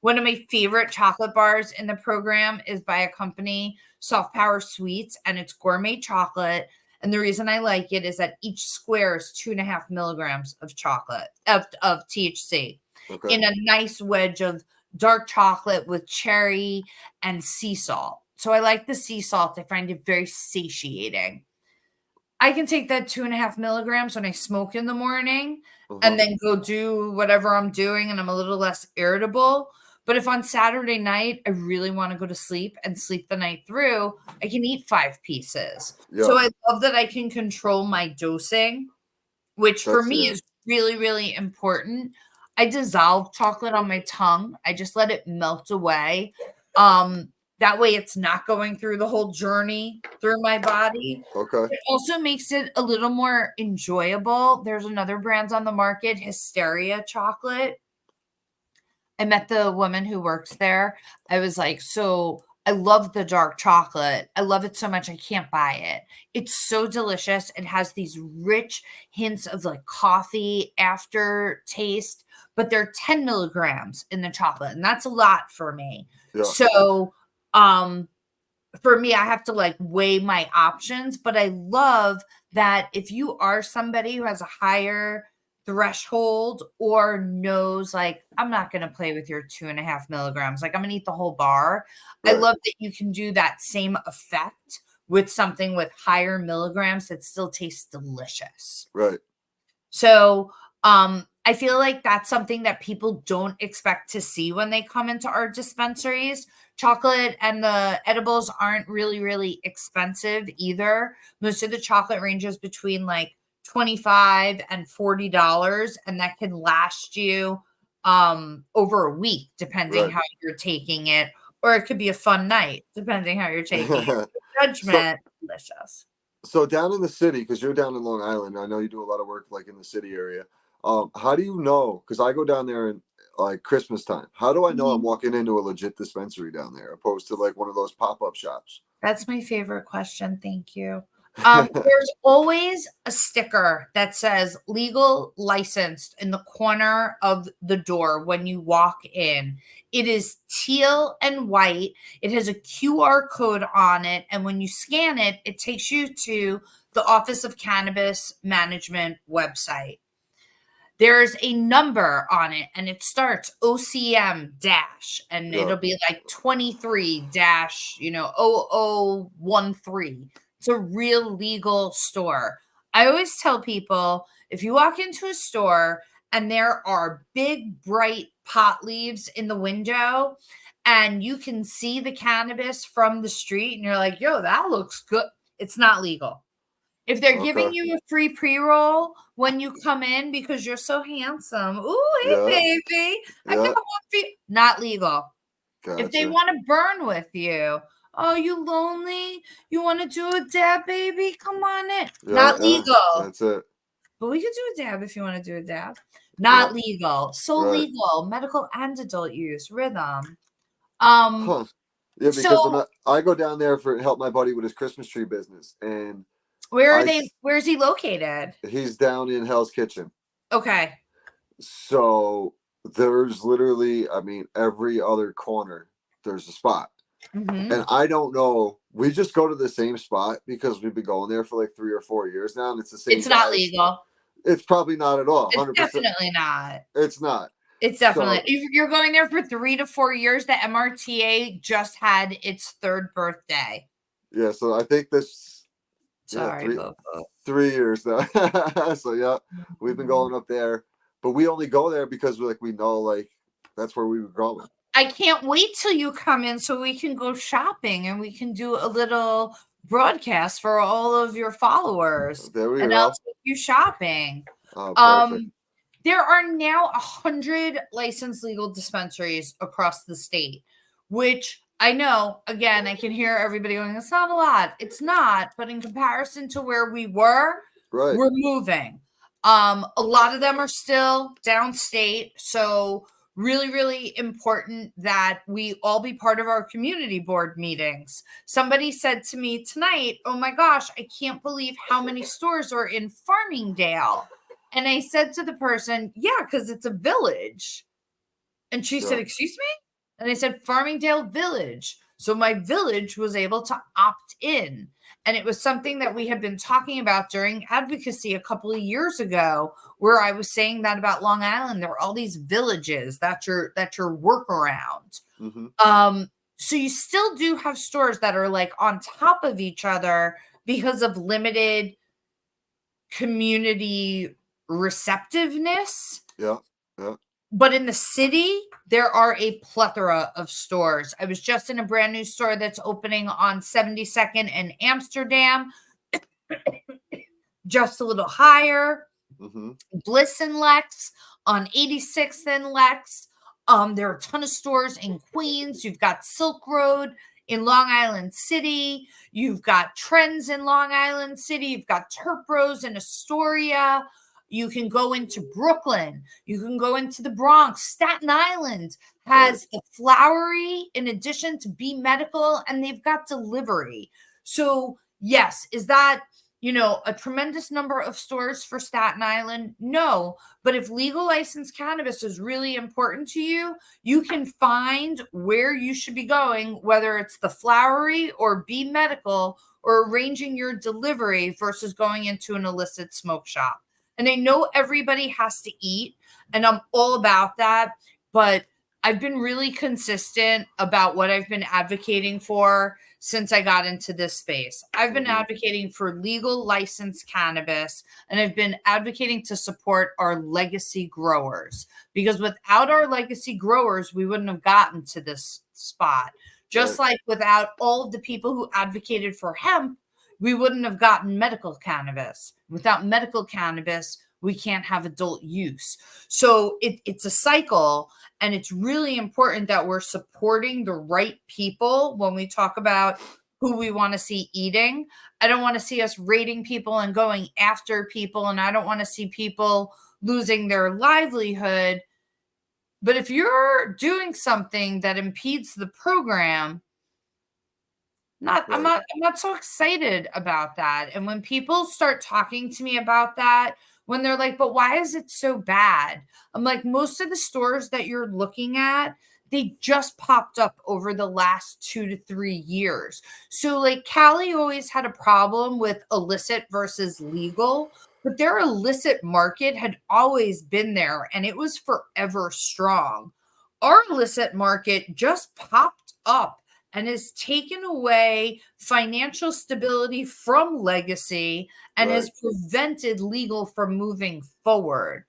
One of my favorite chocolate bars in the program is by a company, Soft Power Sweets, and it's gourmet chocolate. And the reason I like it is that each square is 2.5 milligrams of chocolate of THC in a nice wedge of dark chocolate with cherry and sea salt. So I like the sea salt. I find it very satiating. I can take that 2.5 milligrams when I smoke in the morning and then go do whatever I'm doing, and I'm a little less irritable. But if on Saturday night I really want to go to sleep and sleep the night through, I can eat 5 pieces. Yeah. So I love that I can control my dosing, which for me is really, really important. I dissolve chocolate on my tongue. I just let it melt away. That way it's not going through the whole journey through my body. Okay. It also makes it a little more enjoyable. There's another brand on the market, Hysteria Chocolate. I met the woman who works there. I was like, so I love the dark chocolate. I love it so much I can't buy it. It's so delicious. It has these rich hints of like coffee aftertaste, but they're 10 milligrams in the chocolate, and that's a lot for me. Yeah. So for me, I have to like weigh my options, but I love that if you are somebody who has a higher threshold or knows like I'm not going to play with your 2.5 milligrams, like I'm going to eat the whole bar. I Right. love that you can do that same effect with something with higher milligrams that still tastes delicious. Right. So, I feel like that's something that people don't expect to see when they come into our dispensaries. Chocolate and the edibles aren't really, really expensive either. Most of the chocolate ranges between like 25 and $40, and that can last you over a week, depending Right. how you're taking it, or it could be a fun night, depending how you're taking it. So Judgment, delicious. so down in the city, because you're down in Long Island, I know you do a lot of work like in the city area. How do you know? Because I go down there in like Christmas time. How do I know I'm Mhm. walking into a legit dispensary down there, opposed to like one of those pop-up shops? That's my favorite question. Thank you. There's always a sticker that says legal licensed in the corner of the door when you walk in. It is teal and white. It has a QR code on it. And when you scan it, it takes you to the Office of Cannabis Management website. There's a number on it and it starts OCM dash and Yeah. it'll be like 23 dash, 0013. It's a real legal store. I always tell people if you walk into a store and there are big, bright pot leaves in the window and you can see the cannabis from the street and you're like, yo, that looks good. It's not legal. If they're giving Okay. you a free pre-roll when you come in because you're so handsome, "Ooh, hey, Yeah. baby, I got Yeah. one for you." Not legal. If they Gotcha. wanna burn with you, "Oh, you lonely? You wanna do a dab, baby? Come on in." Yeah. Not Yeah. legal. That's it. But we could do a dab if you wanna do a dab. Yeah. Not legal. So Right. legal, medical and adult use, rhythm. Um, Huh. Yeah, because when so I go down there for help my buddy with his Christmas tree business, and where is he located? he's down in Hell's Kitchen. Okay. So there's literally, I mean, every other corner there's a spot. Mhm. And I don't know, we just go to the same spot because we've been going there for like 3 or 4 years now, and it's the same It's not guys. legal. It's probably not at all, It's 100%. definitely not. It's not. It's definitely So if you're going there for 3 to 4 years, the MRTA just had its 3rd birthday. yeah, so I think this, yeah, Sorry, three Bobo. 3 years now. So yeah, we've been Mhm. going up there, but we only go there because we know like that's where we were going. I can't wait till you come in so we can go shopping and we can do a little broadcast for all of your followers, There we and I'll go. take you shopping. Oh, perfect. Um, there are now 100 licensed legal dispensaries across the state, which I know, again, I can hear everybody going, it's not a lot. It's not, but in comparison to where we were, Right. we're moving. A lot of them are still downstate, so really, really important that we all be part of our community board meetings. Somebody said to me tonight, oh my gosh, I can't believe how many stores are in Farmingdale. And I said to the person, yeah, because it's a village. And she said, Yeah. excuse me? And I said, Farmingdale Village. So my village was able to opt in. And it was something that we had been talking about during advocacy a couple of years ago, where I was saying that about Long Island. There were all these villages that your workaround. Hmm. So you still do have stores that are like on top of each other because of limited community receptiveness. Yeah. Yeah. But in the city, there are a plethora of stores. I was just in a brand new store that's opening on 72nd and Amsterdam, just a little higher. Hmm. Bliss and Lex on 86th and Lex. There are a ton of stores in Queens. You've got Silk Road in Long Island City. You've got Trends in Long Island City. You've got Terp Bros in Astoria. You can go into Brooklyn. You can go into the Bronx. Staten Island has the Flowery in addition to B Medical, and they've got delivery. So, yes, is that, a tremendous number of stores for Staten Island? No. But if legal licensed cannabis is really important to you, you can find where you should be going, whether it's the Flowery or B Medical, or arranging your delivery versus going into an illicit smoke shop. And I know everybody has to eat, and I'm all about that, but I've been really consistent about what I've been advocating for since I got into this space. I've been advocating for legal licensed cannabis, and I've been advocating to support our legacy growers, because without our legacy growers, we wouldn't have gotten to this spot. Just like without all of the people who advocated for hemp, we wouldn't have gotten medical cannabis. Without medical cannabis, we can't have adult use. So it's a cycle, and it's really important that we're supporting the right people when we talk about who we want to see eating. I don't want to see us raiding people and going after people, and I don't want to see people losing their livelihood. But if you're doing something that impedes the program, I'm not so excited about that. And when people start talking to me about that, when they're like, but why is it so bad? I'm like, most of the stores that you're looking at, they just popped up over the last 2 to 3 years. So like Cali always had a problem with illicit versus legal, but their illicit market had always been there, and it was forever strong. Our illicit market just popped up and has taken away financial stability from legacy and has prevented legal from moving forward.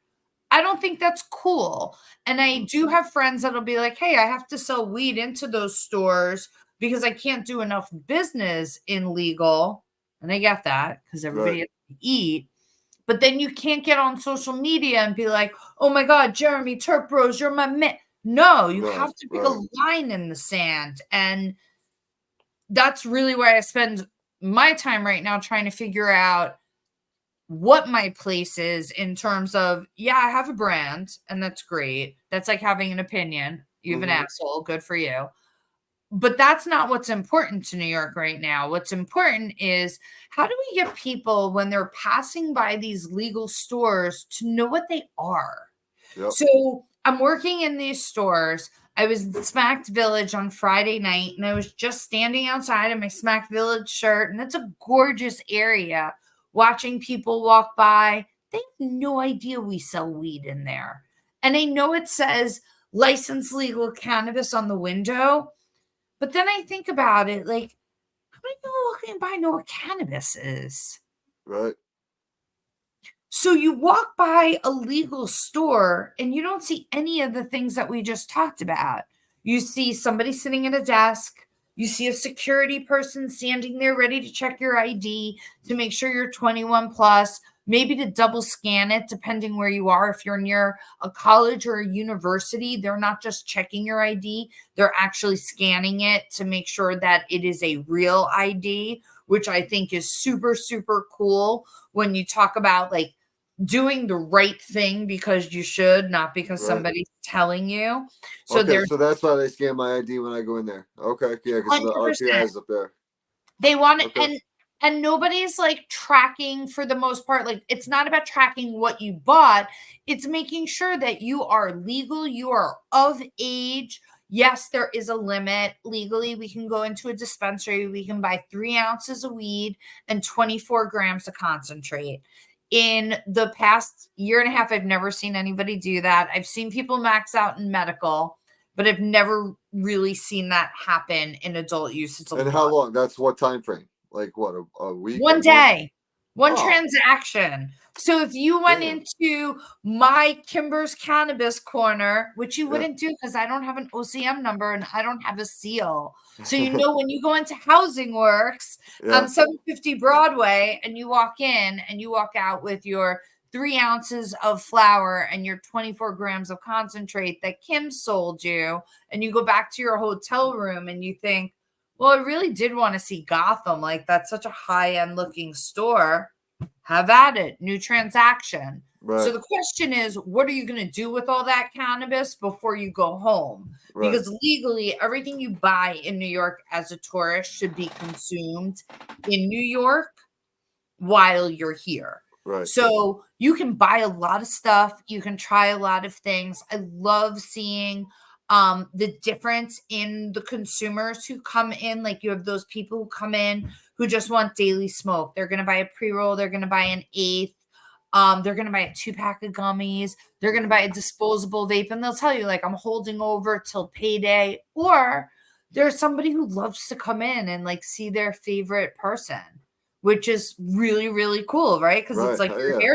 I don't think that's cool. And I do have friends that'll be like, hey, I have to sell weed into those stores because I can't do enough business in legal. And I get that because everybody has to eat. But then you can't get on social media and be like, oh my God, Jeremy Terp Bros, you're my man. No, you have to pick a line in the sand. And that's really where I spend my time right now, trying to figure out what my place is in terms of, yeah, I have a brand, and that's great. That's like having an opinion. You have an asshole. Good for you. But that's not what's important to New York right now. What's important is, how do we get people, when they're passing by these legal stores, to know what they are? So I'm working in these stores. I was in Smacked Village on Friday night, and I was just standing outside in my Smacked Village shirt, and it's a gorgeous area, watching people walk by. They have no idea we sell weed in there. And I know it says licensed legal cannabis on the window, but then I think about it, like, how many people walking by know what cannabis is? Right. So you walk by a legal store and you don't see any of the things that we just talked about. You see somebody sitting at a desk. You see a security person standing there ready to check your ID to make sure you're 21 plus, maybe to double scan it, depending where you are. If you're near a college or a university, they're not just checking your ID, they're actually scanning it to make sure that it is a real ID, which I think is super, super cool when you talk about like doing the right thing because you should, not because somebody's telling you. So so that's why they scan my ID when I go in there. Okay, yeah, because the 100%. RPI is up there. They want it, and nobody's like tracking for the most part. Like, it's not about tracking what you bought. It's making sure that you are legal, you are of age. Yes, there is a limit. Legally, we can go into a dispensary, we can buy 3 ounces of weed and 24 grams of concentrate. In the past year and a half, I've never seen anybody do that. I've seen people max out in medical, but I've never really seen that happen in adult use. And how long? That's what time frame? Like what, a week? One day, one transaction. So if you went into my Kimber's Cannabis Corner, which you wouldn't do because I don't have an OCM number and I don't have a seal. So when you go into Housing Works on 750 Broadway and you walk in and you walk out with your 3 ounces of flour and your 24 grams of concentrate that Kim sold you, and you go back to your hotel room and you think, Well, I really did want to see Gotham. Like, that's such a high-end looking store. Have at it. New transaction. So Right. the question is, what are you going to do with all that cannabis before you go home? Right. Because legally, everything you buy in New York as a tourist should be consumed in New York while you're here. Right. So you can buy a lot of stuff, you can try a lot of things. I love seeing the difference in the consumers who come in. Like, you have those people who come in who just want daily smoke. They're going to buy a pre-roll, they're going to buy an eighth, they're going to buy a 2-pack of gummies, they're going to buy a disposable vape, and they'll tell you, like, I'm holding over till payday. Or there's somebody who loves to come in and like see their favorite person, which is really, really cool, right? Because it's Right. like Hell your yeah.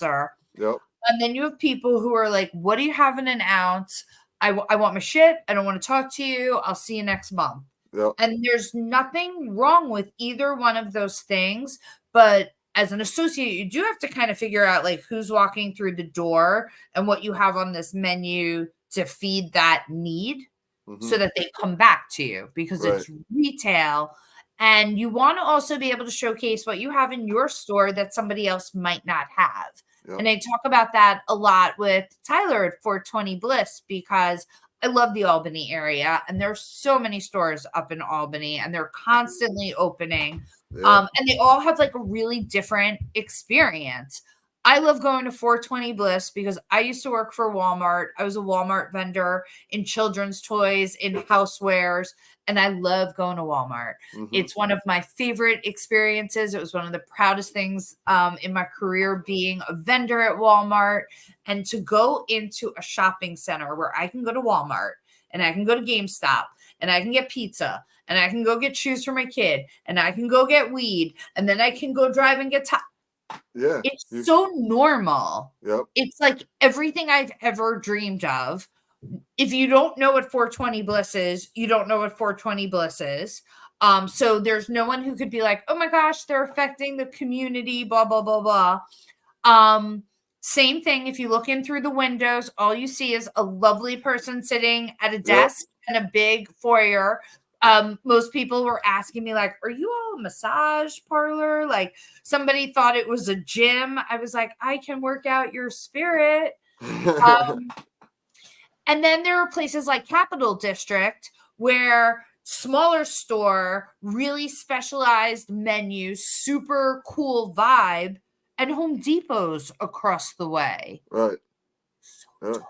hairdresser. Yep. And then you have people who are like, what do you have in an ounce? I want my shit. I don't want to talk to you. I'll see you next month. Yep. And there's nothing wrong with either one of those things. But as an associate, you do have to kind of figure out like who's walking through the door and what you have on this menu to feed that need Hmm. so that they come back to you, because Right. it's retail. And you want to also be able to showcase what you have in your store that somebody else might not have. Yep. And I talk about that a lot with Tyler at 420 Bliss, because I love the Albany area and there's so many stores up in Albany and they're constantly opening. Yeah. And they all have like a really different experience. I love going to 420 Bliss because I used to work for Walmart. I was a Walmart vendor in children's toys, in housewares, and I love going to Walmart. Hmm. It's one of my favorite experiences. It was one of the proudest things in my career, being a vendor at Walmart, and to go into a shopping center where I can go to Walmart and I can go to GameStop and I can get pizza and I can go get shoes for my kid and I can go get weed and then I can go drive and get Yeah. it's so normal. Yep. It's like everything I've ever dreamed of. If you don't know what 420 Bliss is, you don't know what 420 Bliss is. So there's no one who could be like, oh my gosh, they're affecting the community, blah, blah, blah, blah. Same thing. If you look in through the windows, all you see is a lovely person sitting at a Yep. desk and a big foyer. Most people were asking me, like, are you all a massage parlor? Like, somebody thought it was a gym. I was like, I can work out your spirit. And then there are places like Capital District where smaller store, really specialized menus, super cool vibe, and Home Depot's across the way. Right. So Yeah. dope.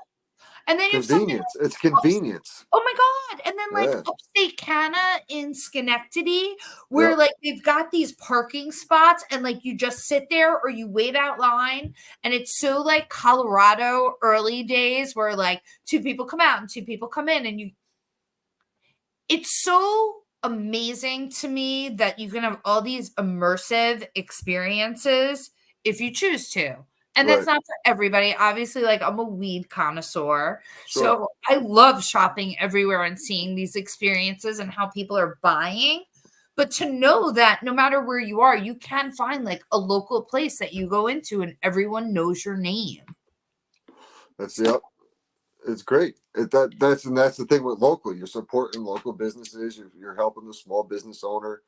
And then you have something Convenience. It's convenience. oh my God. And then like Yeah. upstate Canna in Schenectady, where Yep. like they've got these parking spots and like you just sit there or you wait out line. And it's so like Colorado early days where like 2 people come out and 2 people come in, and it's so amazing to me that you can have all these immersive experiences if you choose to. And that's Right. not for everybody. Obviously, like, I'm a weed connoisseur. Sure. So I love shopping everywhere and seeing these experiences and how people are buying. But to know that no matter where you are, you can find like a local place that you go into and everyone knows your name. That's yep. It's great. That's the thing with local. You're supporting local businesses. You're helping the small business owner.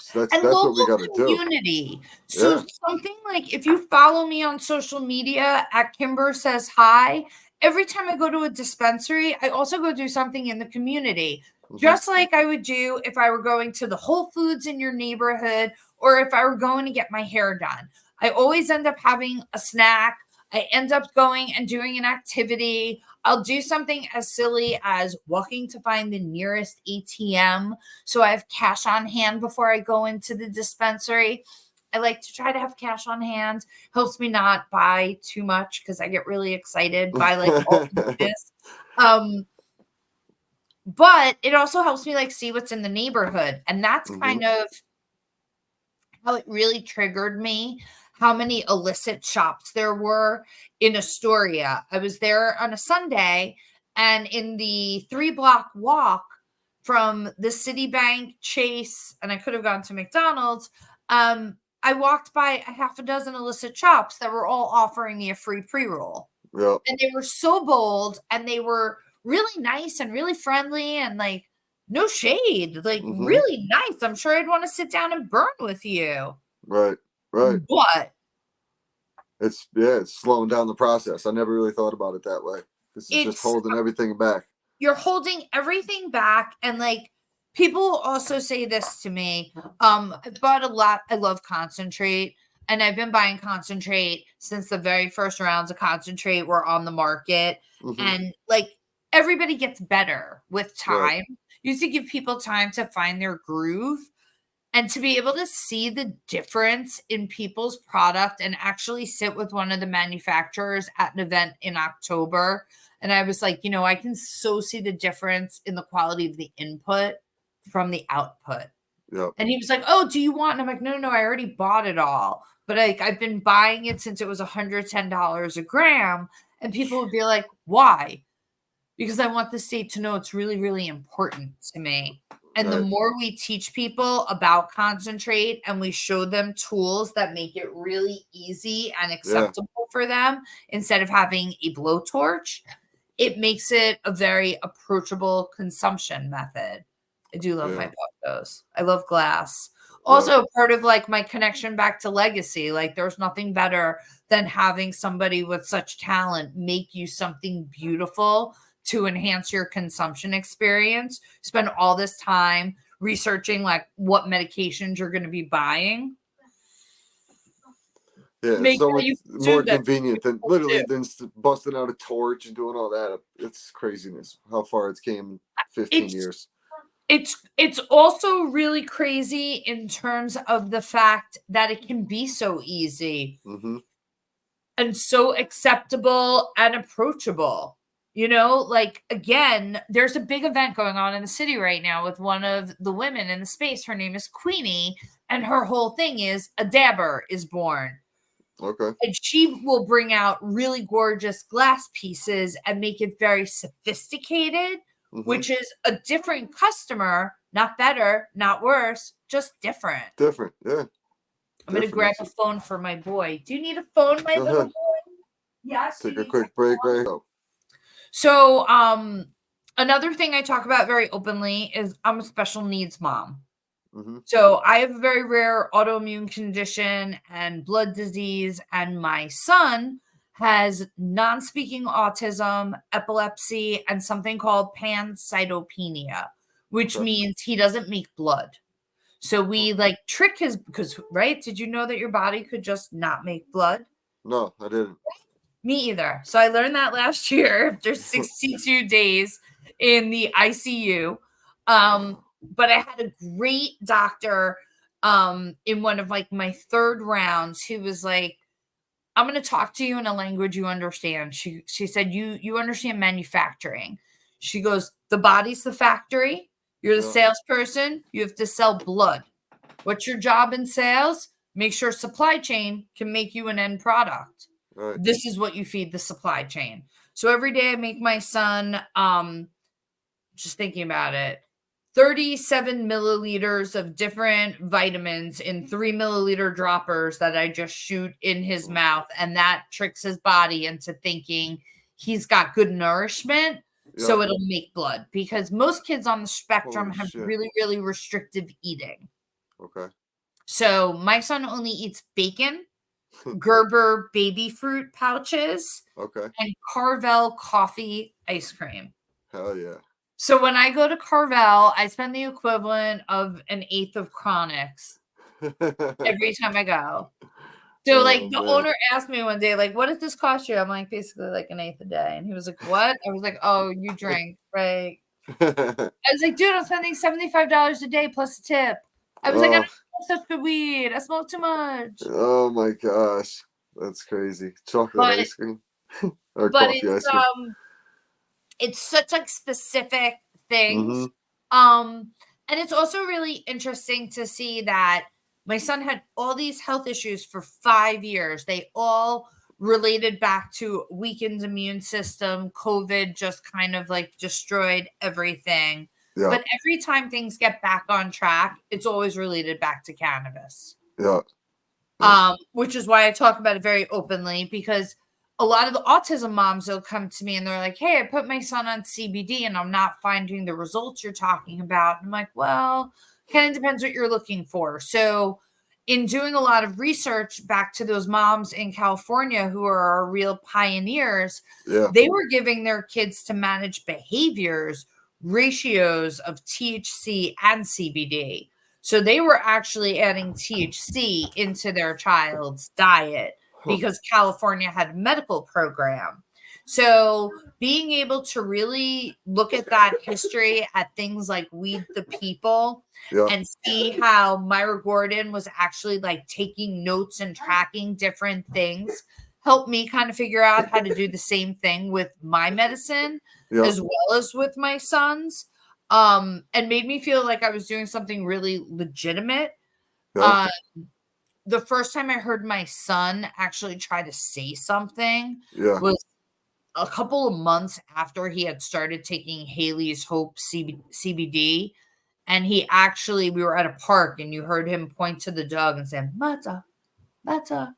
So And that's what we local got to do. community. So Yeah. something like, if you follow me on social media at Kimber Says Hi, every time I go to a dispensary, I also go do something in the community. Mhm. Just like I would do if I were going to the Whole Foods in your neighborhood or if I were going to get my hair done. I always end up having a snack. I end up going and doing an activity. I'll do something as silly as walking to find the nearest ATM so I have cash on hand before I go into the dispensary. I like to try to have cash on hand. Helps me not buy too much because I get really excited by like all of this. But it also helps me like see what's in the neighborhood. And that's Mhm. kind of how it really triggered me, how many illicit shops there were in Astoria. I was there on a Sunday, and in the 3-block walk from the Citibank, Chase, and I could have gone to McDonald's, I walked by a half a dozen illicit shops that were all offering me a free pre-roll. Yep. And they were so bold and they were really nice and really friendly and like no shade, like Mm-hmm. really nice. I'm sure I'd want to sit down and burn with you. Right. Right. But It's slowing down the process. I never really thought about it that way. This is just it's holding everything back. you're holding everything back, and like people also say this to me. I bought a lot. I love concentrate, and I've been buying concentrate since the very first rounds of concentrate were on the market. Mm-hmm. And like everybody gets better with Right. time. You have to give people time to find their groove, and to be able to see the difference in people's product, and actually sit with one of the manufacturers at an event in October. And I was like, I can so see the difference in the quality of the input from the output. Yep. And he was like, "Oh, do you want?" And I'm like, "No, I already bought it all. But like I've been buying it since it was $110 a gram." And people would be like, "Why?" Because I want the state to know it's really, really important to me. And the Right. more we teach people about concentrate and we show them tools that make it really easy and Yeah. acceptable for them, instead of having a blowtorch, it makes it a very approachable consumption method. I do love my Yeah. Puffos. I love glass. Yep. Also, part of like my connection back to legacy, like there's nothing better than having somebody with such talent make you something beautiful to enhance your consumption experience. Spend all this time researching like what medications you're going to be buying. Yeah. It's Make so that much you more do that convenient than people do. literally than busting out a torch and doing all that. It's craziness how far it's came in 15 It's years. it's also really crazy in terms of the fact that it can be so easy Mm-hmm. and so acceptable and approachable. Like again, there's a big event going on in the city right now with one of the women in the space. Her name is Queenie, and her whole thing is a dabber is born. Okay. And she will bring out really gorgeous glass pieces and make it very sophisticated, Mm-hmm. which is a different customer, not better, not worse, just different. Different. Yeah. I'm going to Different. grab a phone for my boy. Do you need a phone, my Go little ahead. boy? Yes, Take you a need a quick break phone. right now. So, another thing I talk about very openly is I'm a special needs mom. Mm-hmm. So I have a very rare autoimmune condition and blood disease, and my son has non-speaking autism, epilepsy, and something called pancytopenia, which Okay. means he doesn't make blood. So we like trick his because right? Did you know that your body could just not make blood? No, I didn't. Me either. So I learned that last year after 62 days in the ICU. But I had a great doctor in one of like my third rounds who was like, "I'm going to talk to you in a language you understand." She said, "You understand manufacturing." She goes, "The body's the factory. You're the Yeah. salesperson. You have to sell blood. What's your job in sales? Make sure supply chain can make you an end product. Right. This is what you feed the supply chain." So every day I make my son, just thinking about it, 37 milliliters of different vitamins in 3 milliliter droppers that I just shoot in his mouth. And that tricks his body into thinking he's got good nourishment. Yeah. So it'll make blood, because most kids on the spectrum Holy have shit. really, really restrictive eating. Okay. So my son only eats bacon, Gerber baby fruit pouches, Okay. and Carvel coffee ice cream. Hell yeah. So when I go to Carvel, I spend the equivalent of an eighth of Chronics every time I go. So like Oh the man. owner asked me one day, like, "What does this cost you?" I'm like, "Basically like an eighth a day." And he was like, "What?" I was like, "Oh, you drink, right?" I was like, "Dude, I'm spending $75 a day plus a tip." I was like, "I Oh, don't smoke such good weed. I smoke too much." oh my gosh. That's crazy. Chocolate But ice cream or but coffee ice cream. it's such like specific things. Mm-hmm. And it's also really interesting to see that my son had all these health issues for 5 years. They all related back to weakened immune system. COVID just kind of like destroyed everything. Yeah. But every time things get back on track, it's always related back to cannabis. Yeah. Yeah. Which is why I talk about it very openly, because a lot of the autism moms will come to me and they're like, hey, I put my son on CBD and I'm not finding the results you're talking about. And I'm like, well, kind of depends what you're looking for. So, in doing a lot of research back to those moms in California who are our real pioneers, Yeah. they were giving their kids to manage behaviors ratios of THC and CBD. So they were actually adding THC into their child's diet Huh. because California had a medical program. So being able to really look at that history at things like Weed the People Yeah. and see how Myra Gordon was actually like taking notes and tracking different things helped me kind of figure out how to do the same thing with my medicine Yeah. as well as with my sons, and made me feel like I was doing something really legitimate. Yeah. The first time I heard my son actually try to say something Yeah. was a couple of months after he had started taking Haley's Hope CBD. And we were at a park and you heard him point to the dog and say, Mata, Mata.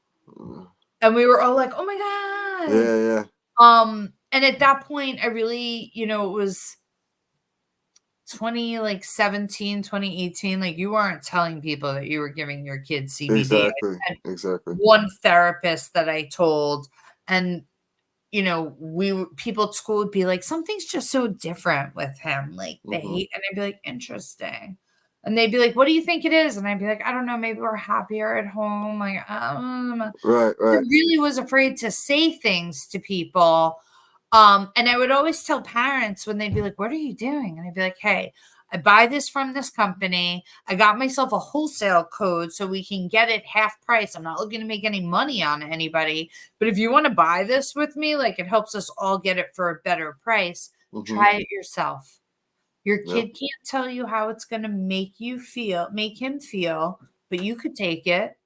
And we were all like, oh my God. Yeah. Yeah. And at that point, I really, it was 2017, 2018. Like you weren't telling people that you were giving your kids CBD. Exactly. I had Exactly. one therapist that I told, and people at school would be like, something's just so different with him. Like Mhm. and I'd be like, interesting. And they'd be like, what do you think it is? And I'd be like, I don't know, maybe we're happier at home. Like, Right. I Right. really was afraid to say things to people. And I would always tell parents when they'd be like, what are you doing? And I'd be like, hey, I buy this from this company. I got myself a wholesale code so we can get it half price. I'm not looking to make any money on anybody. But if you want to buy this with me, like it helps us all get it for a better price. Mhm. Try it yourself. Your Yeah. kid can't tell you how it's going to make him feel, but you could take it.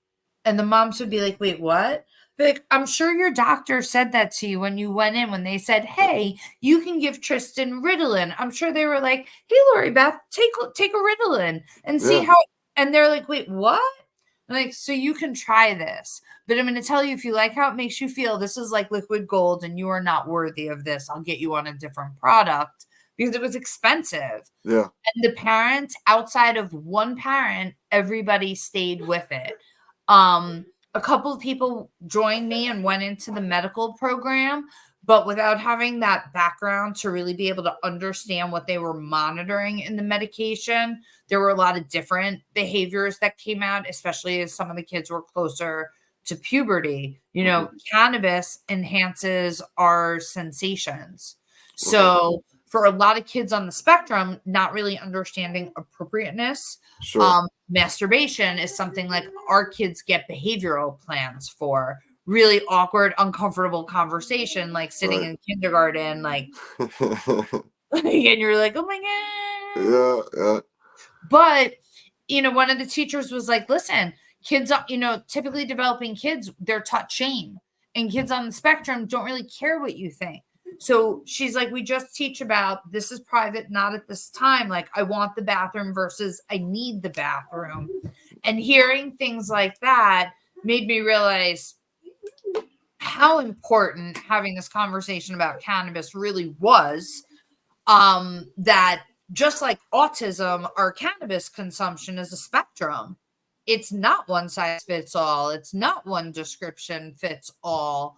And the moms would be like, wait, what? Be like, I'm sure your doctor said that to you when you went in, when they said, hey, you can give Tristan Ritalin. I'm sure they were like, hey, Lori Beth, take a Ritalin and see Yeah. how. And they're like, wait, what? I'm like, so you can try this. But I'm going to tell you, if you like how it makes you feel, this is like liquid gold and you are not worthy of this. I'll get you on a different product because it was expensive. Yeah. And the parents, outside of one parent, everybody stayed with it. A couple of people joined me and went into the medical program, but without having that background to really be able to understand what they were monitoring in the medication, there were a lot of different behaviors that came out, especially as some of the kids were closer to puberty. Cannabis enhances our sensations. So, for a lot of kids on the spectrum, not really understanding appropriateness, Sure. masturbation is something like our kids get behavioral plans for. Really awkward, uncomfortable conversation, like sitting Right. in kindergarten, like, and you're like, oh my God. Yeah. Yeah. But, one of the teachers was like, listen, kids, typically developing kids, they're taught shame. And kids on the spectrum don't really care what you think. So she's like, we just teach about this is private, not at this time. Like, I want the bathroom versus I need the bathroom. And hearing things like that made me realize how important having this conversation about cannabis really was. That just like autism, our cannabis consumption is a spectrum. It's not one size fits all. It's not one description fits all.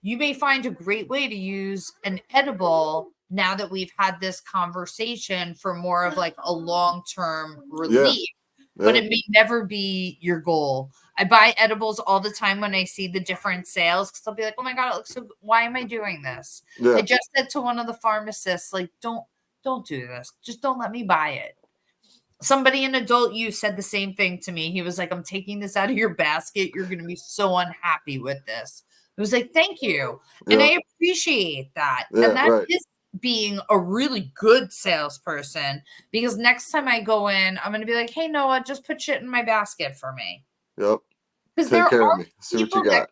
You may find a great way to use an edible now that we've had this conversation for more of like a long-term Yeah. relief, but Yeah. it may never be your goal. I buy edibles all the time when I see the different sales because I'll be like, oh my God, it looks so good. Why am I doing this? I Yeah. just said to one of the pharmacists, like, don't do this. Just don't let me buy it. Somebody in adult use said the same thing to me. He was like, I'm taking this out of your basket. You're going to be so unhappy with this. I was like, thank you. And Yeah. I appreciate that. Yeah. And that Right. is being a really good salesperson because next time I go in, I'm going to be like, hey, Noah, just put shit in my basket for me. Yep. Because there Take care are of me. See what you people that, got.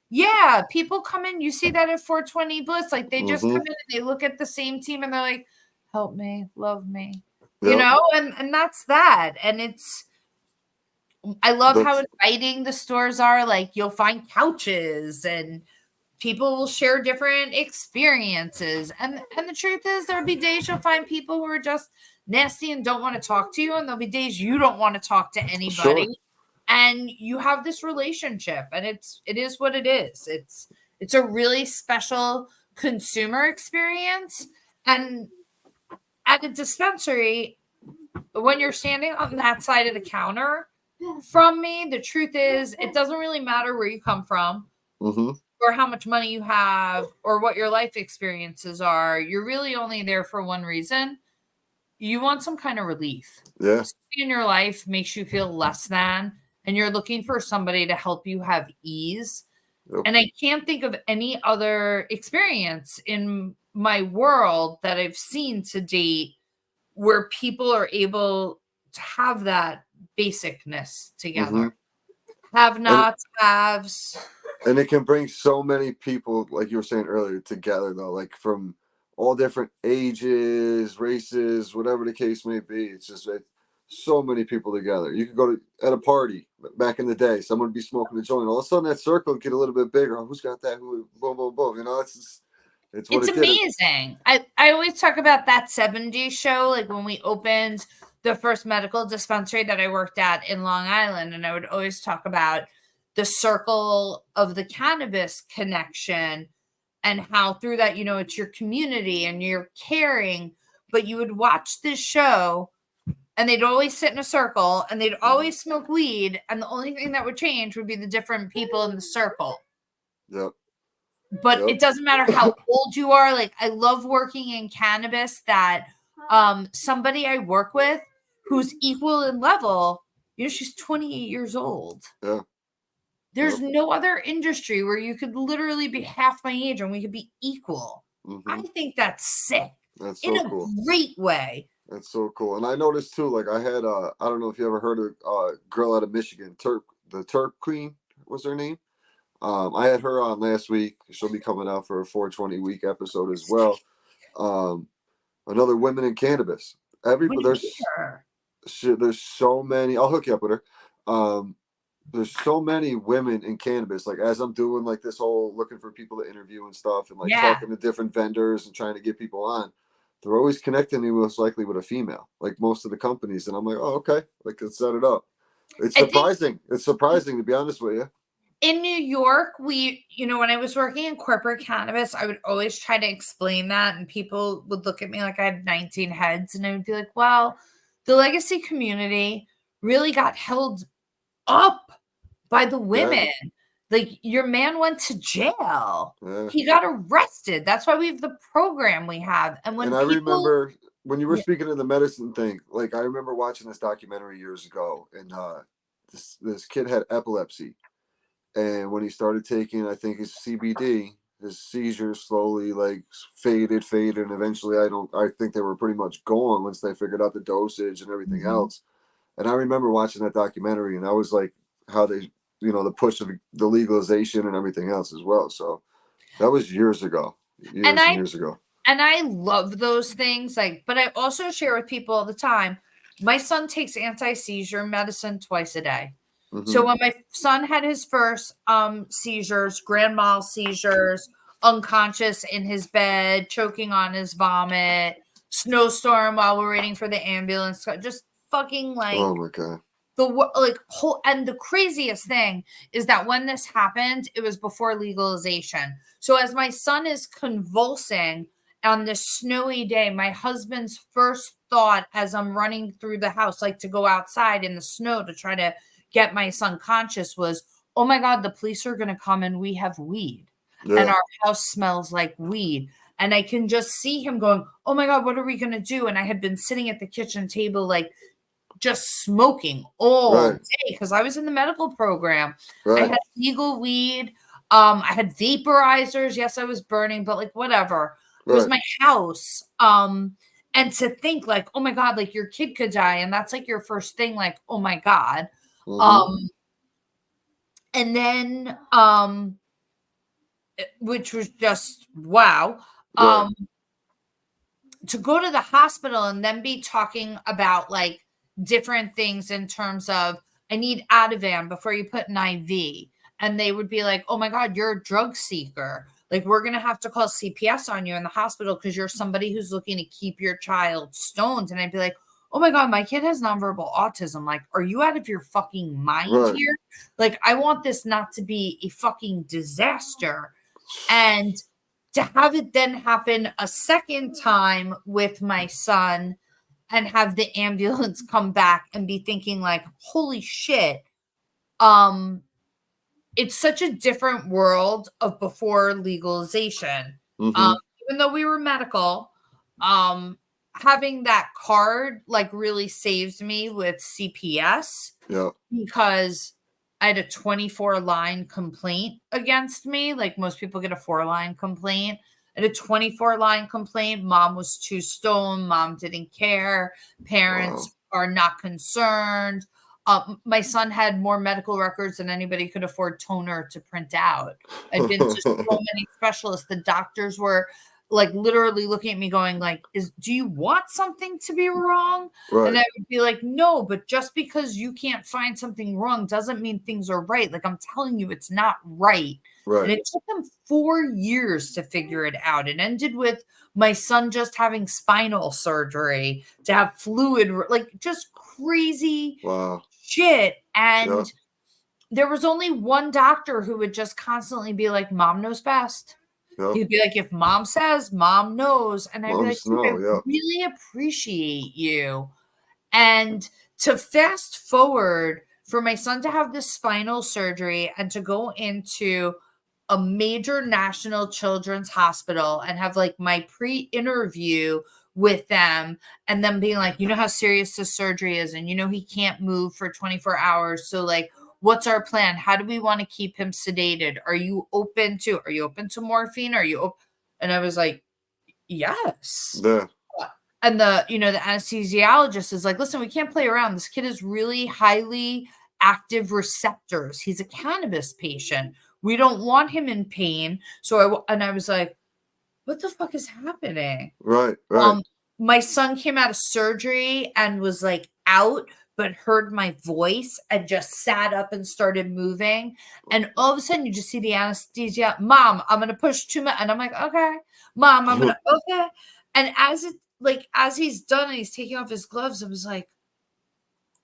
yeah, people come in. You see that at 420 Bliss. Like they just Mm-hmm. come in and they look at the same team and they're like, help me, love me, Yep. and that's that. And I love how That's inviting the stores are. Like you'll find couches and people will share different experiences. And the truth is, there'll be days you'll find people who are just nasty and don't want to talk to you. And there'll be days you don't want to talk to anybody. Sure. And you have this relationship, and it is what it is. It's a really special consumer experience. And at a dispensary, when you're standing on that side of the counter from me, the truth is, it doesn't really matter where you come from, or how much money you have, or what your life experiences are. You're really only there for one reason. You want some kind of relief. Yeah. Something in your life makes you feel less than, and you're looking for somebody to help you have ease. Yep. And I can't think of any other experience in my world that I've seen to date where people are able to have that basicness together. Have nots, haves. And it can bring so many people, like you were saying earlier, together though, like from all different ages, races, whatever the case may be. It's just so many people together. You could go to at a party back in the day, someone would be smoking a joint. All of a sudden, that circle would get a little bit bigger. Oh, who's got that? Who? Boom, boom, boom. You know, it's what It's it did. amazing. I always talk about that 70s show, like when we opened the first medical dispensary that I worked at in Long Island, and I would always talk about the circle of the cannabis connection and how through that, it's your community and you're caring. But you would watch this show and they'd always sit in a circle and they'd always smoke weed, and the only thing that would change would be the different people in the circle. Yep. But it doesn't matter how old you are. Like, I love working in cannabis that somebody I work with who's equal in level, she's 28 years old. Yeah. There's no other industry where you could literally be half my age and we could be equal. I think that's sick. That's so cool. In a great way. That's so cool. And I noticed too, like I had I don't know if you ever heard of a girl out of Michigan, the Turk Queen was her name. I had her on last week. She'll be coming out for a 420 week episode as well. Another women in cannabis. There's so many. I'll hook you up with her. There's so many women in cannabis. Like as I'm doing like this whole looking for people to interview and stuff, and like talking to different vendors and trying to get people on, they're always connecting me most likely with a female, like most of the companies. And I'm like, oh, okay, like let's set it up. It's surprising. It's surprising to be honest with you. In New York, when I was working in corporate cannabis, I would always try to explain that, and people would look at me like I had 19 heads, and I would be like, well, the legacy community really got held up by the women. Yeah. Like, your man went to jail. Yeah. He got arrested. That's why we have the program we have. And I remember when you were speaking of the medicine thing, like I remember watching this documentary years ago, and this kid had epilepsy. And when he started taking, I think, his CBD, his seizures slowly like faded, and eventually I think they were pretty much gone once they figured out the dosage and everything else. And I remember watching that documentary, and I was like, how they, the push of the legalization and everything else as well. So that was years ago. Years ago. And I love those things. But I also share with people all the time. My son takes anti-seizure medicine twice a day. So when my son had his first seizures, grand mal seizures, unconscious in his bed, choking on his vomit, snowstorm while we're waiting for the ambulance, just fucking like, oh my God. And the craziest thing is that when this happened, it was before legalization. So as my son is convulsing on this snowy day, my husband's first thought as I'm running through the house, like to go outside in the snow to try to get my son conscious, was, oh my God, the police are going to come and we have weed. Yeah. And our house smells like weed. And I can just see him going, oh my God, what are we going to do? And I had been sitting at the kitchen table, like just smoking all day because I was in the medical program. I had legal weed. I had vaporizers. Yes, I was burning, but like whatever. It was my house. And to think like, oh my God, like your kid could die. And that's like your first thing, like, oh my God. And then, which was just, wow. To go to the hospital and then be talking about like different things in terms of, I need Ativan before you put an IV. and they would be like, oh my God, you're a drug seeker. Like, we're going to have to call CPS on you in the hospital because you're somebody who's looking to keep your child stoned. And I'd be like, oh my God, my kid has nonverbal autism. Like, are you out of your fucking mind Right. here? Like, I want this not to be a fucking disaster. And to have it then happen a second time with my son and have the ambulance come back and be thinking like, holy shit, it's such a different world of before legalization. Um, Mm-hmm. even though we were medical, um, having that card like really saves me with CPS Yeah. because I had a 24 line complaint against me. Like most people get a 4-line complaint. I had a 24 line complaint. Mom was too stoned. Mom didn't care. Wow. Parents are not concerned. My son had more medical records than anybody could afford toner to print out. I'd been to so many specialists. The doctors were like literally looking at me going like, do you want something to be wrong? Right. And I would be like, no, but just because you can't find something wrong doesn't mean things are right. Like, I'm telling you, it's not right. And Right. it took them 4 years to figure it out. It ended with my son just having spinal surgery to have fluid, like just crazy Wow. shit. Yeah. And there was only one doctor who would just constantly be like, Mom knows best. Yeah. He'd be like, if mom says, mom knows. And I'd be like, Moms dude, I know. Yeah. really appreciate you. And to fast forward for my son to have this spinal surgery and to go into a major national children's hospital and have like my pre-interview with them and them being like, you know how serious this surgery is, and you know he can't move for 24 hours. So like, what's our plan? How do we want to keep him sedated? Are you open to morphine? And I was like, yes. Yeah. And the anesthesiologist is like, listen, we can't play around. This kid has really highly active receptors. He's a cannabis patient. We don't want him in pain. I was like, what the fuck is happening? Right. Right. My son came out of surgery and was like out, but heard my voice and just sat up and started moving. And all of a sudden, you just see the anesthesia. Mom, I'm gonna push too much, and I'm like, okay. Mom, I'm gonna okay. And as he's done and he's taking off his gloves, I was like,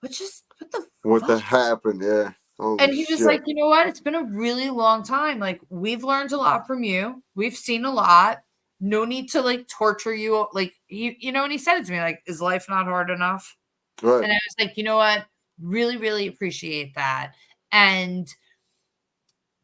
what the What the fuck? happened? Yeah. Holy And he was like, shit. you know what? It's been a really long time. Like, we've learned a lot from you. We've seen a lot. No need to like torture you. Like, and he said it to me, like, is life not hard enough? Right. And I was like, you know what? Really, really appreciate that. And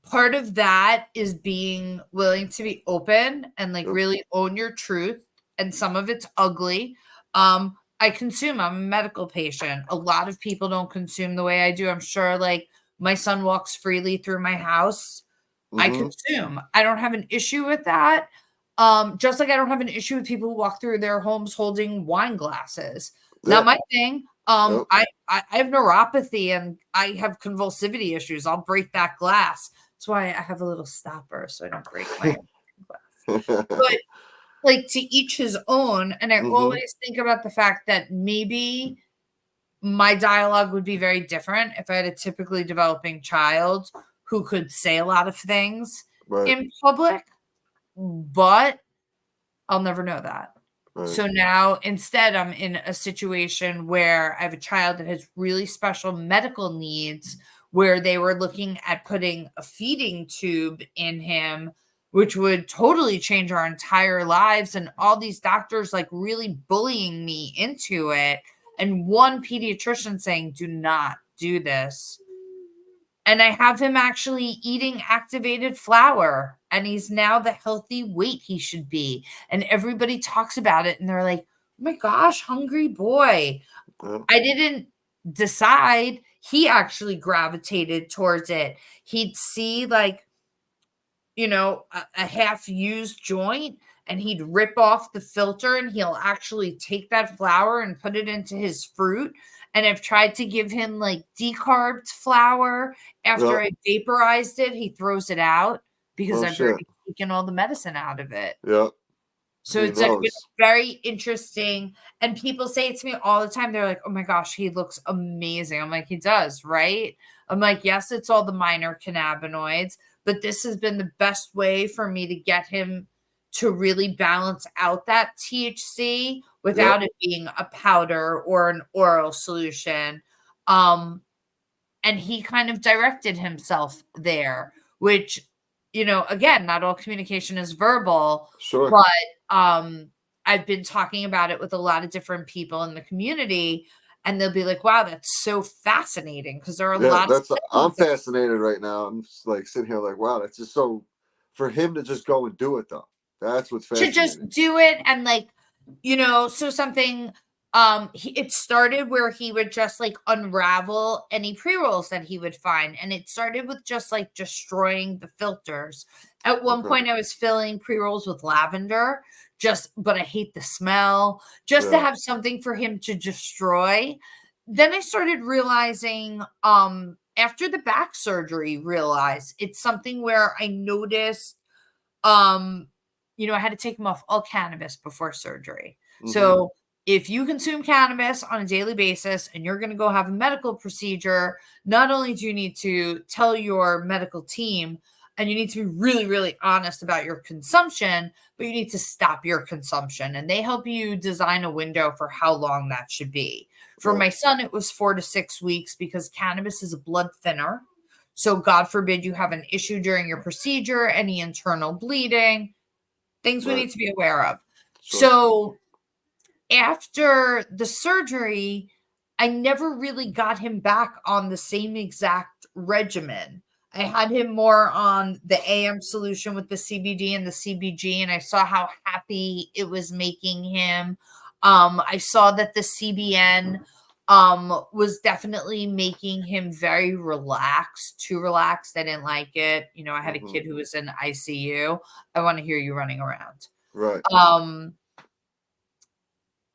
part of that is being willing to be open and like Yep. really own your truth. And some of it's ugly. I'm a medical patient. A lot of people don't consume the way I do. I'm sure like my son walks freely through my house. I Mm-hmm. consume. I don't have an issue with that. Just like I don't have an issue with people who walk through their homes holding wine glasses. Yeah. Not my thing. Yep. I have neuropathy and I have convulsivity issues. I'll break that glass. That's why I have a little stopper so I don't break my glass. But like to each his own. And I Mm-hmm. always think about the fact that maybe my dialogue would be very different if I had a typically developing child who could say a lot of things Right. in public, but I'll never know that. Right. So now instead, I'm in a situation where I have a child that has really special medical needs where they were looking at putting a feeding tube in him, which would totally change our entire lives. And all these doctors like really bullying me into it. And one pediatrician saying, do not do this. And I have him actually eating activated flour, and he's now the healthy weight he should be. And everybody talks about it, and they're like, oh my gosh, hungry boy. Yeah. I didn't decide. He actually gravitated towards it. He'd see like, a half used joint and he'd rip off the filter and he'll actually take that flour and put it into his fruit. And I've tried to give him like decarbed flour. After Yep. I vaporized it, he throws it out because Oh I've shit. already taken all the medicine out of it. Yeah. So He it's like been knows. very interesting. And people say it to me all the time. They're like, oh my gosh, he looks amazing. I'm like, he does, right? I'm like, yes, it's all the minor cannabinoids, but this has been the best way for me to get him to really balance out that THC Yep. without it being a powder or an oral solution. Um, and he kind of directed himself there, which, again, not all communication is verbal, Sure. but I've been talking about it with a lot of different people in the community, and they'll be like, wow, that's so fascinating, because there are a Yeah, lot of that's I'm things that fascinated right now. I'm just like sitting here like, wow, that's just so for him to just go and do it though. That's what's to just fascinating. do it. And like, so something, it started where he would just like unravel any pre-rolls that he would find, and it started with just like destroying the filters. At one Okay. point I was filling pre-rolls with lavender, but I hate the smell, just to Yeah. have something for him to destroy. Then I started realizing, after the back surgery, realized it's something where I noticed, um, I had to take him off all cannabis before surgery. Mm-hmm. So if you consume cannabis on a daily basis and you're going to go have a medical procedure, not only do you need to tell your medical team and you need to be really, really honest about your consumption, but you need to stop your consumption. And they help you design a window for how long that should be. For Right. my son, it was 4 to 6 weeks because cannabis is a blood thinner. So, God forbid you have an issue during your procedure, any internal bleeding, things we Right. need to be aware of. Sure. So, after the surgery, I never really got him back on the same exact regimen. I had him more on the AM solution with the CBD and the CBG, and I saw how happy it was making him. I saw that the CBN was definitely making him very relaxed, too relaxed. I didn't like it. I had a Mm-hmm. kid who was in ICU. I want to hear you running around. Right. Um,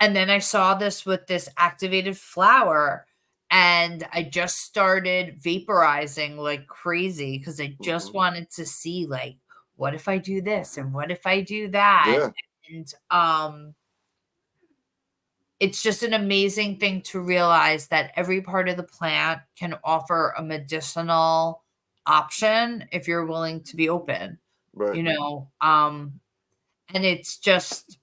and then I saw this with this activated flower, and I just started vaporizing like crazy because I just Mm-hmm. wanted to see, like, what if I do this and what if I do that? Yeah. And it's just an amazing thing to realize that every part of the plant can offer a medicinal option if you're willing to be open, Right. you know. And it's just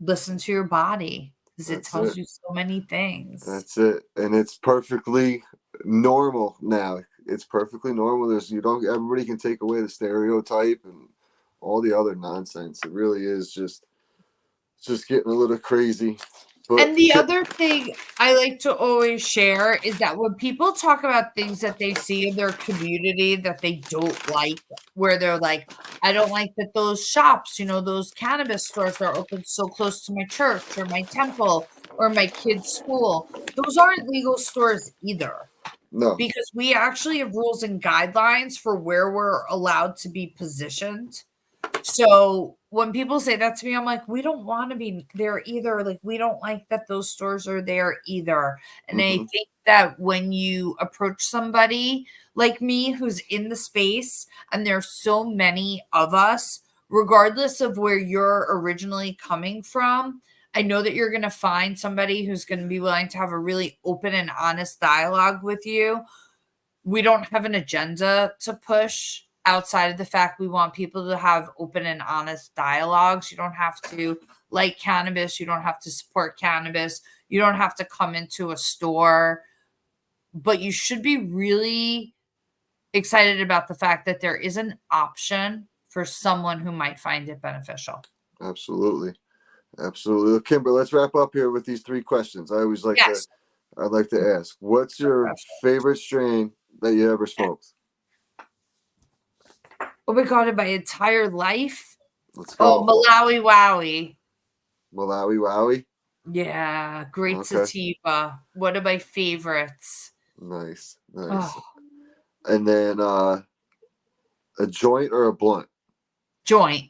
listen to your body because it That's tells it. you so many things. That's it. And it's perfectly normal now. It's perfectly normal. There's you don't everybody can take away the stereotype and all the other nonsense. It really is just it's just getting a little crazy. But And the other thing I like to always share is that when people talk about things that they see in their community that they don't like, where they're like, I don't like that those shops, those cannabis stores are open so close to my church or my temple or my kid's school. Those aren't legal stores either, no. because we actually have rules and guidelines for where we're allowed to be positioned. So when people say that to me, I'm like, we don't want to be there either. Like, we don't like that those stores are there either. And I Mm-hmm. think that when you approach somebody like me who's in the space, and there's so many of us, regardless of where you're originally coming from, I know that you're going to find somebody who's going to be willing to have a really open and honest dialogue with you. We don't have an agenda to push outside of the fact we want people to have open and honest dialogues. You don't have to like cannabis. You don't have to support cannabis. You don't have to come into a store, but you should be really excited about the fact that there is an option for someone who might find it beneficial. Absolutely. Absolutely. Kimber, let's wrap up here with these three questions. Yes. I'd like to ask, what's No your pressure. favorite strain that you ever smoked? Oh my God, in my entire life. Let's Oh, go. Malawi Wowie. Malawi Wowie. Yeah, great Okay. sativa. One of my favorites. Nice. Nice. Oh, And then a joint or a blunt? joint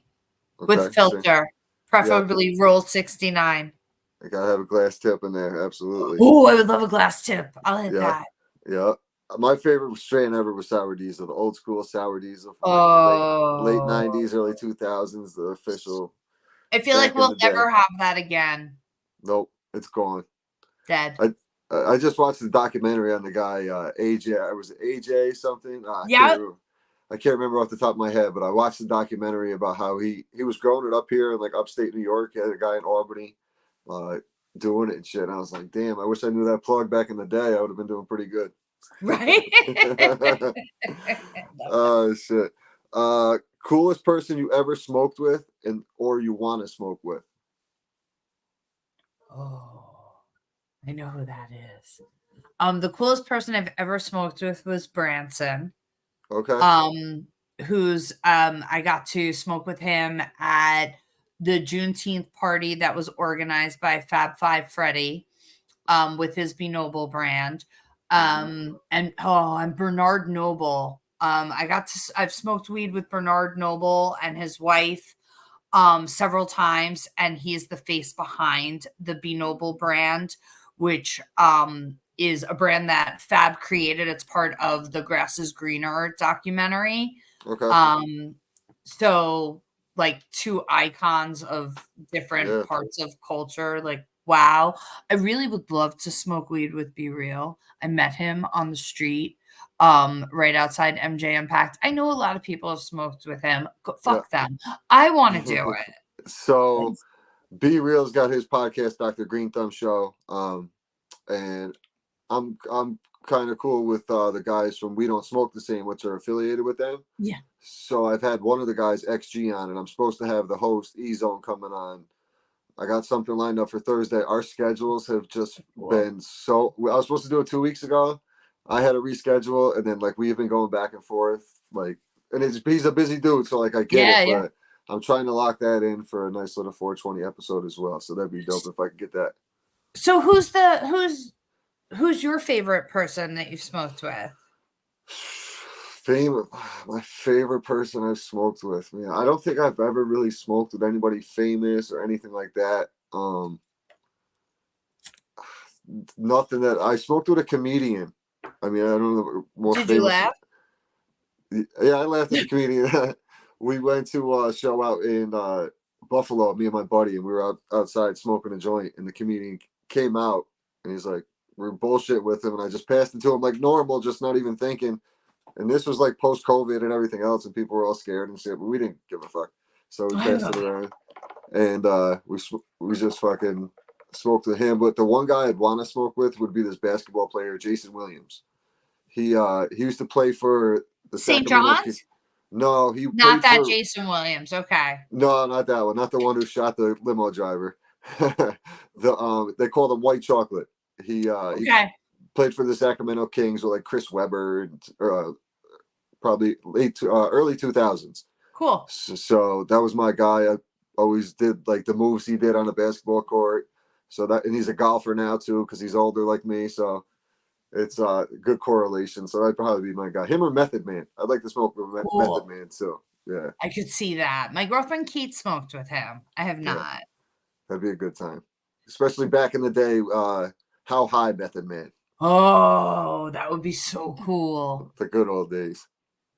with Okay. So, filter, yeah, preferably roll 69. I gotta have a glass tip in there. Absolutely. Oh, I would love a glass tip. I'll hit Yeah. that. Yeah. My favorite strain ever was sour diesel, the old school sour diesel from like the late Oh, '90s, early 2000s, the official. I feel like back in we'll the day. never have that again. Nope, it's gone. Dead. I just watched the documentary on the guy AJ. I was AJ something. Yep. I can't remember off the top of my head, but I watched the documentary about how he was growing it up here in like upstate New York. He had a guy in Albany doing it and shit. And I was like, damn, I wish I knew that plug back in the day. I would have been doing pretty good. Right. Oh shit. Coolest person you ever smoked with and or you want to smoke with? Oh, I know who that is. The coolest person I've ever smoked with was Branson. Okay. Who's I got to smoke with him at the Juneteenth party that was organized by Fab Five Freddy, with his Be Noble brand. And Bernard Noble. I've smoked weed with Bernard Noble and his wife several times, and he's the face behind the Be Noble brand, which is a brand that Fab created. It's part of the Grass is Greener documentary. Okay. So like two icons of different Yeah. parts of culture. Like, wow. I really would love to smoke weed with Be Real. I met him on the street right outside MJ Impact. I know a lot of people have smoked with him. Yeah. Fuck them. I want to do it. So Be Real's got his podcast, Dr. Green Thumb Show. And I'm kind of cool with the guys from We Don't Smoke the Same, which are affiliated with them. Yeah. So I've had one of the guys, XG, on, and I'm supposed to have the host, E-Zone, coming on. I got something lined up for Thursday. Our schedules have just been so. I was supposed to do it 2 weeks ago. I had to reschedule, and then like we've been going back and forth. Like, and he's a busy dude, so like I get it, but I'm trying to lock that in for a nice little 420 episode as well. So that'd be dope if I could get that. So who's your favorite person that you've smoked with? My favorite person I've smoked with, man. I don't think I've ever really smoked with anybody famous or anything like that. Nothing that I smoked with a comedian. I mean, I don't know more Did famous. you laugh? Yeah, I laughed at the comedian. We went to a show out in Buffalo, me and my buddy, and we were outside smoking a joint, and the comedian came out, and he's like, we're bullshit with him, and I just passed it to him like normal, just not even thinking. And this was like post COVID and everything else, and people were all scared and shit, but we didn't give a fuck. So we passed it around, and we just fucking smoked with him. But the one guy I'd want to smoke with would be this basketball player, Jason Williams. He used to play for the St. Sacramento John's? No, he Not played that for Jason Williams. Okay. No, not that one. Not the one who shot the limo driver. They called him White Chocolate. He played for the Sacramento Kings with like Chris Webber, probably early 2000s. Cool. So that was my guy. I always did like the moves he did on the basketball court. So that, and he's a golfer now too because he's older like me. So it's a good correlation. So that'd probably be my guy. Him or Method Man. I'd like to smoke with Method Man too. Yeah, I could see that. My girlfriend Kate smoked with him. I have not. That'd be a good time, especially back in the day. How High Method Man. Oh, that would be so cool. The good old days.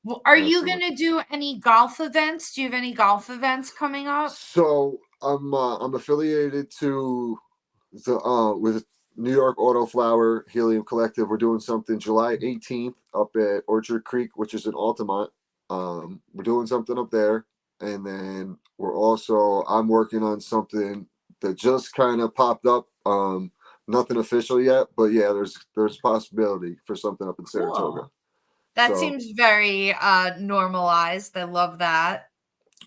Well, are you going to do any golf events? Do you have any golf events coming up? So I'm affiliated to the with New York Auto Flower Helium Collective. We're doing something July 18th up at Orchard Creek, which is in Altamont. We're doing something up there, and then I'm working on something that just kind of popped up. Nothing official yet, but yeah, there's possibility for something up in Saratoga. That seems very normalized. I love that.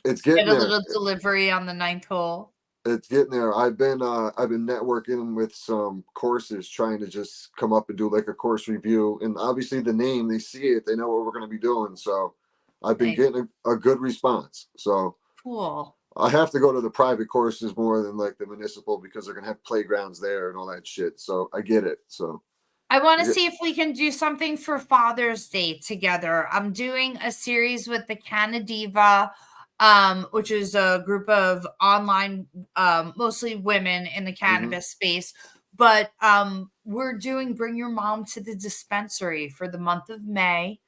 It's getting Get a there. little delivery on the 9th hole. It's getting there. I've been networking with some courses, trying to just come up and do like a course review. And obviously the name, they see it, they know what we're going to be doing. So I've been getting a good response. So cool. I have to go to the private courses more than like the municipal because they're going to have playgrounds there and all that shit. So I get it. So I want to see if we can do something for Father's Day together. I'm doing a series with the Canadiva, which is a group of online, mostly women in the cannabis space. But we're doing Bring Your Mom to the Dispensary for the month of May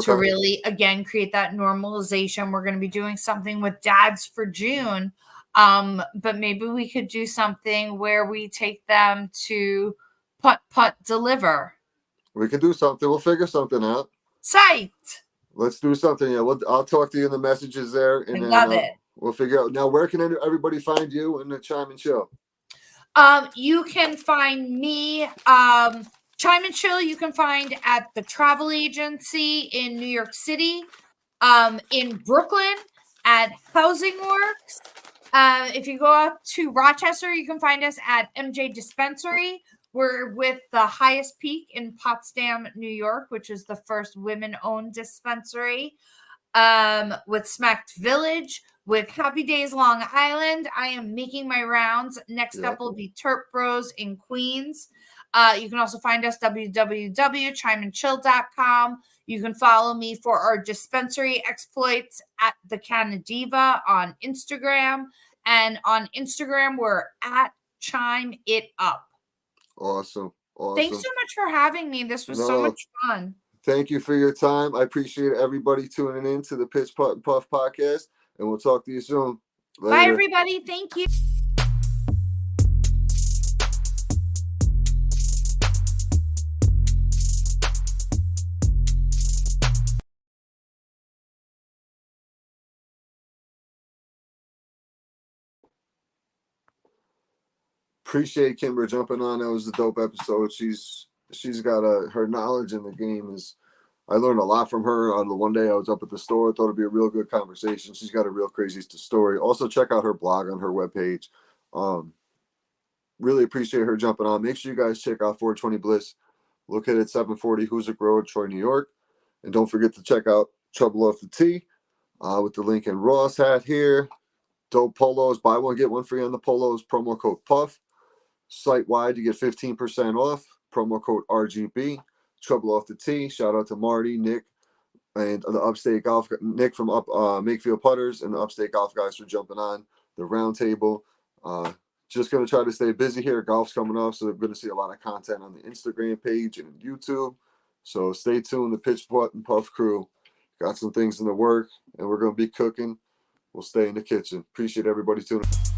to really, again, create that normalization. We're going to be doing something with Dads for June. But maybe we could do something where we take them to putt deliver. We can do something. We'll figure something out. Psyched. Let's do something. Yeah, I'll talk to you in the messages there, I and then love it. we'll figure out. Now, where can everybody find you in the Chime and Chill? You can find me, Chime and Chill, you can find at the travel agency in New York City, in Brooklyn at Housing Works. If you go up to Rochester, you can find us at MJ Dispensary. We're with the Highest Peak in Potsdam, New York, which is the first women-owned dispensary. With Smacked Village, with Happy Days Long Island. I am making my rounds. Next up will be Terp Bros in Queens. You can also find us www.chimeandchill.com. You can follow me for our dispensary exploits at the Canadiva on Instagram. And on Instagram, we're at Chime It Up. Awesome. Thanks so much for having me. This was so much fun. Thank you for your time. I appreciate everybody tuning in to the Pitch Putt and Puff podcast, and we'll talk to you soon. Later. Bye, everybody. Thank you. Appreciate Kimber jumping on. That was a dope episode. She's got her knowledge in the game is. I learned a lot from her. On the one day I was up at the store, thought it'd be a real good conversation. She's got a real crazy story. Also, check out her blog on her webpage. Really appreciate her jumping on. Make sure you guys check out 420 Bliss, located at 740 Hoosick Road, Troy, New York. And don't forget to check out Trouble Off the Tee with the Lincoln Ross hat here. Dope polos. Buy one, get one free on the polos. Promo code PUFF. Site-wide, you get 15% off. Promo code RGB. Trouble Off the Tee. Shout out to Marty, Nick, and the Upstate Golf. Nick from Makefield Putters and the Upstate Golf guys for jumping on the roundtable. Just going to try to stay busy here. Golf's coming up, so we're going to see a lot of content on the Instagram page and YouTube. So stay tuned. The Pitch Putt and Puff crew got some things in the work, and we're going to be cooking. We'll stay in the kitchen. Appreciate everybody tuning in.